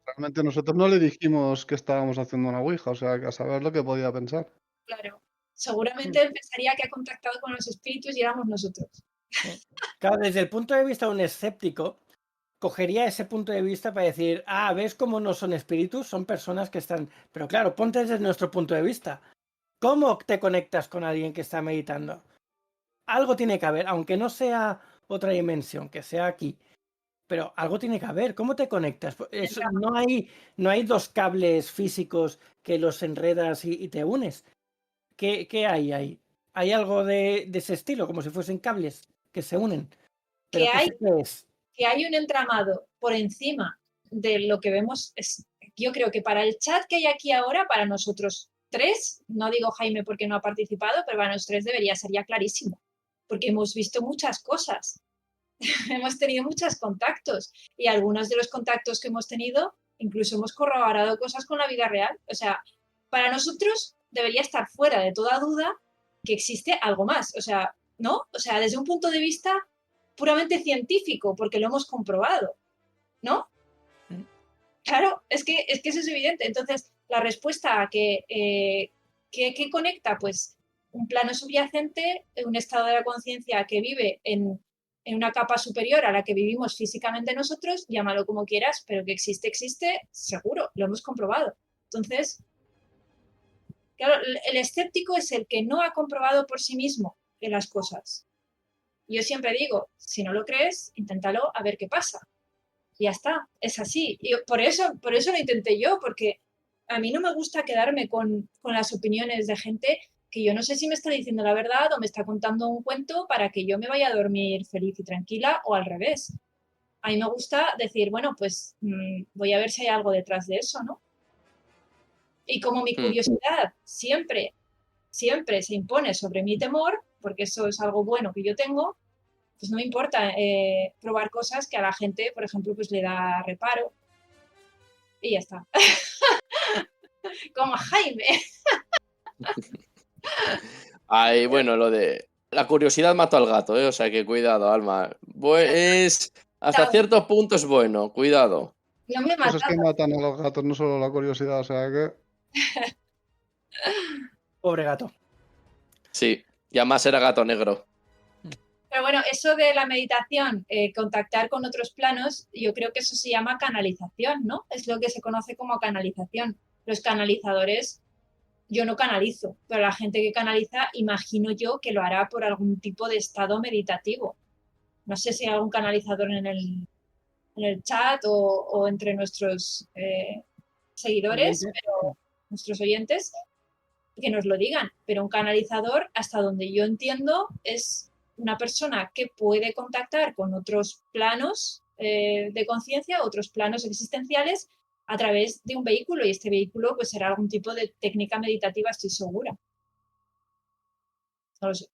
Realmente nosotros no le dijimos que estábamos haciendo una ouija, o sea, que a saber lo que podía pensar. Claro, seguramente él pensaría que ha contactado con los espíritus y éramos nosotros. Claro, desde el punto de vista de un escéptico, cogería ese punto de vista para decir, ¿ves cómo no son espíritus? Son personas que están... Pero claro, ponte desde nuestro punto de vista. ¿Cómo te conectas con alguien que está meditando? Algo tiene que haber, aunque no sea otra dimensión, que sea aquí. Pero algo tiene que haber. ¿Cómo te conectas? No hay dos cables físicos que los enredas y te unes. ¿Qué hay ahí? ¿Hay algo de ese estilo, como si fuesen cables que se unen? ¿Pero qué es? Que hay un entramado por encima de lo que vemos. Yo creo que para el chat que hay aquí ahora, para nosotros tres, no digo Jaime porque no ha participado, pero para nosotros tres debería ser ya clarísimo, porque hemos visto muchas cosas, hemos tenido muchos contactos y algunos de los contactos que hemos tenido incluso hemos corroborado cosas con la vida real. O sea, para nosotros debería estar fuera de toda duda que existe algo más. O sea, ¿no? O sea, desde un punto de vista puramente científico, porque lo hemos comprobado, ¿no? Claro, es que eso es evidente. Entonces, la respuesta a ¿qué conecta? Pues un plano subyacente, un estado de la conciencia que vive en una capa superior a la que vivimos físicamente nosotros, llámalo como quieras, pero que existe, seguro, lo hemos comprobado. Entonces, claro, el escéptico es el que no ha comprobado por sí mismo las cosas. Yo siempre digo, si no lo crees, inténtalo a ver qué pasa. Y ya está, es así. Y por eso lo intenté yo, porque a mí no me gusta quedarme con las opiniones de gente que yo no sé si me está diciendo la verdad o me está contando un cuento para que yo me vaya a dormir feliz y tranquila o al revés. A mí me gusta decir, bueno, pues voy a ver si hay algo detrás de eso, ¿no? Y como mi curiosidad siempre se impone sobre mi temor, porque eso es algo bueno que yo tengo, pues no me importa probar cosas que a la gente, por ejemplo, pues le da reparo. Y ya está. Como a Jaime. Ay, bueno, lo de la curiosidad mató al gato, o sea que cuidado, Alma. Hasta ciertos puntos bueno, cuidado. No me Pues es que matan a los gatos, no solo la curiosidad, o sea que... Pobre gato. Sí, y además era gato negro. Pero bueno, eso de la meditación, contactar con otros planos, yo creo que eso se llama canalización, ¿no? Es lo que se conoce como canalización. Los canalizadores, yo no canalizo, pero la gente que canaliza, imagino yo que lo hará por algún tipo de estado meditativo. No sé si hay algún canalizador en el chat o entre nuestros seguidores, Oyentes. pero nuestros oyentes, que nos lo digan. Pero un canalizador, hasta donde yo entiendo, es una persona que puede contactar con otros planos de conciencia, otros planos existenciales, a través de un vehículo, y este vehículo pues será algún tipo de técnica meditativa, estoy segura. No lo sé.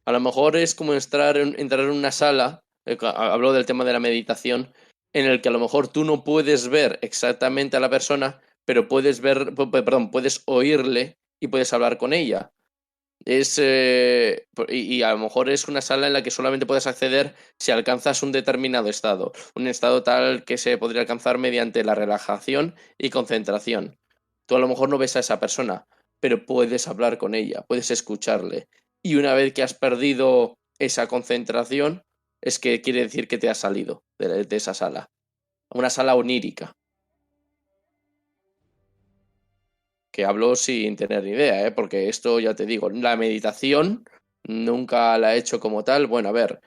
A lo mejor es como entrar en una sala, hablo del tema de la meditación, en el que a lo mejor tú no puedes ver exactamente a la persona, pero puedes puedes oírle y puedes hablar con ella. Y a lo mejor es una sala en la que solamente puedes acceder si alcanzas un determinado estado, un estado tal que se podría alcanzar mediante la relajación y concentración. Tú a lo mejor no ves a esa persona, pero puedes hablar con ella, puedes escucharle. Y una vez que has perdido esa concentración, es que quiere decir que te has salido de esa sala. Una sala onírica. Que hablo sin tener ni idea, ¿eh? Porque esto ya te digo, la meditación nunca la he hecho como tal. Bueno, a ver,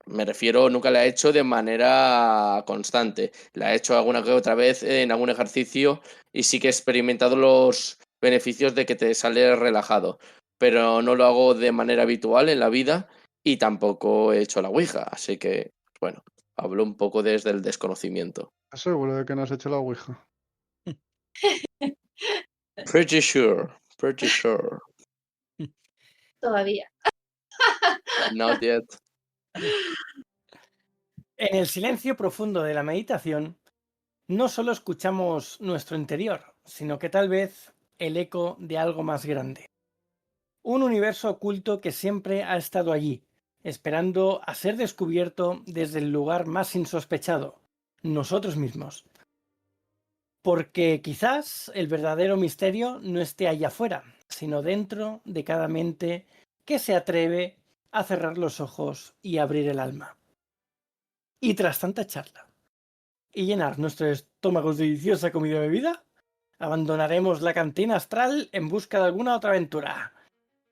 me refiero, nunca la he hecho de manera constante. La he hecho alguna que otra vez en algún ejercicio y sí que he experimentado los beneficios de que te sales relajado, pero no lo hago de manera habitual en la vida y tampoco he hecho la Ouija, así que, bueno, hablo un poco desde el desconocimiento. ¿Estás seguro de que no has hecho la Ouija? Pretty sure, pretty sure. Todavía. Not yet. En el silencio profundo de la meditación, no solo escuchamos nuestro interior, sino que tal vez el eco de algo más grande. Un universo oculto que siempre ha estado allí, esperando a ser descubierto desde el lugar más insospechado, nosotros mismos. Porque quizás el verdadero misterio no esté allá afuera, sino dentro de cada mente que se atreve a cerrar los ojos y abrir el alma. Y tras tanta charla y llenar nuestros estómagos de deliciosa comida y bebida, abandonaremos la cantina astral en busca de alguna otra aventura,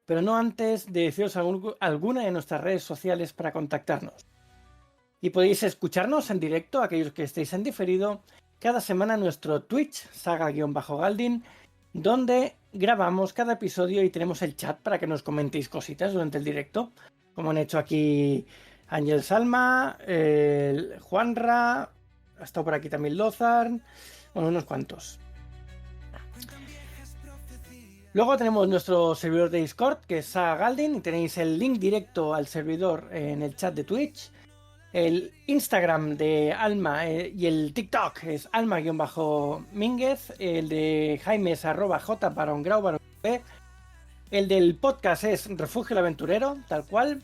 pero no antes de deciros alguna de nuestras redes sociales para contactarnos. Y podéis escucharnos en directo, aquellos que estéis en diferido, cada semana en nuestro Twitch, saga-galdin, donde grabamos cada episodio y tenemos el chat para que nos comentéis cositas durante el directo, como han hecho aquí Ángel Salma, Juanra, ha estado por aquí también Lozar, bueno, unos cuantos. Luego tenemos nuestro servidor de Discord, que es Saga Galdin, y tenéis el link directo al servidor en el chat de Twitch. El Instagram de Alma y el TikTok es alma-mínguez. El de Jaime es @j_grau. El del podcast es Refugio el Aventurero, tal cual.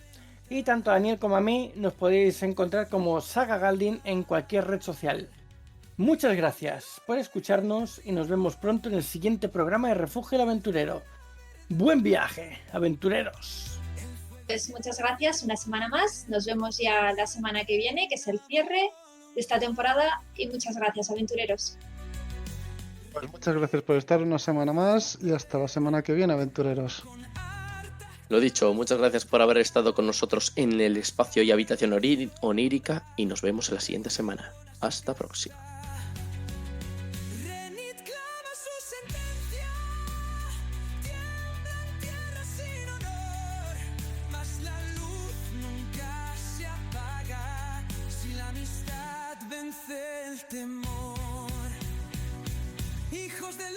Y tanto a Daniel como a mí nos podéis encontrar como Saga Galdin en cualquier red social. Muchas gracias por escucharnos y nos vemos pronto en el siguiente programa de Refugio el Aventurero. ¡Buen viaje, aventureros! Pues muchas gracias, una semana más. Nos vemos ya la semana que viene, que es el cierre de esta temporada. Y muchas gracias, aventureros. Pues muchas gracias por estar una semana más y hasta la semana que viene, aventureros. Lo dicho, muchas gracias por haber estado con nosotros en el espacio y habitación onírica y nos vemos en la siguiente semana. Hasta próxima. El temor, hijos del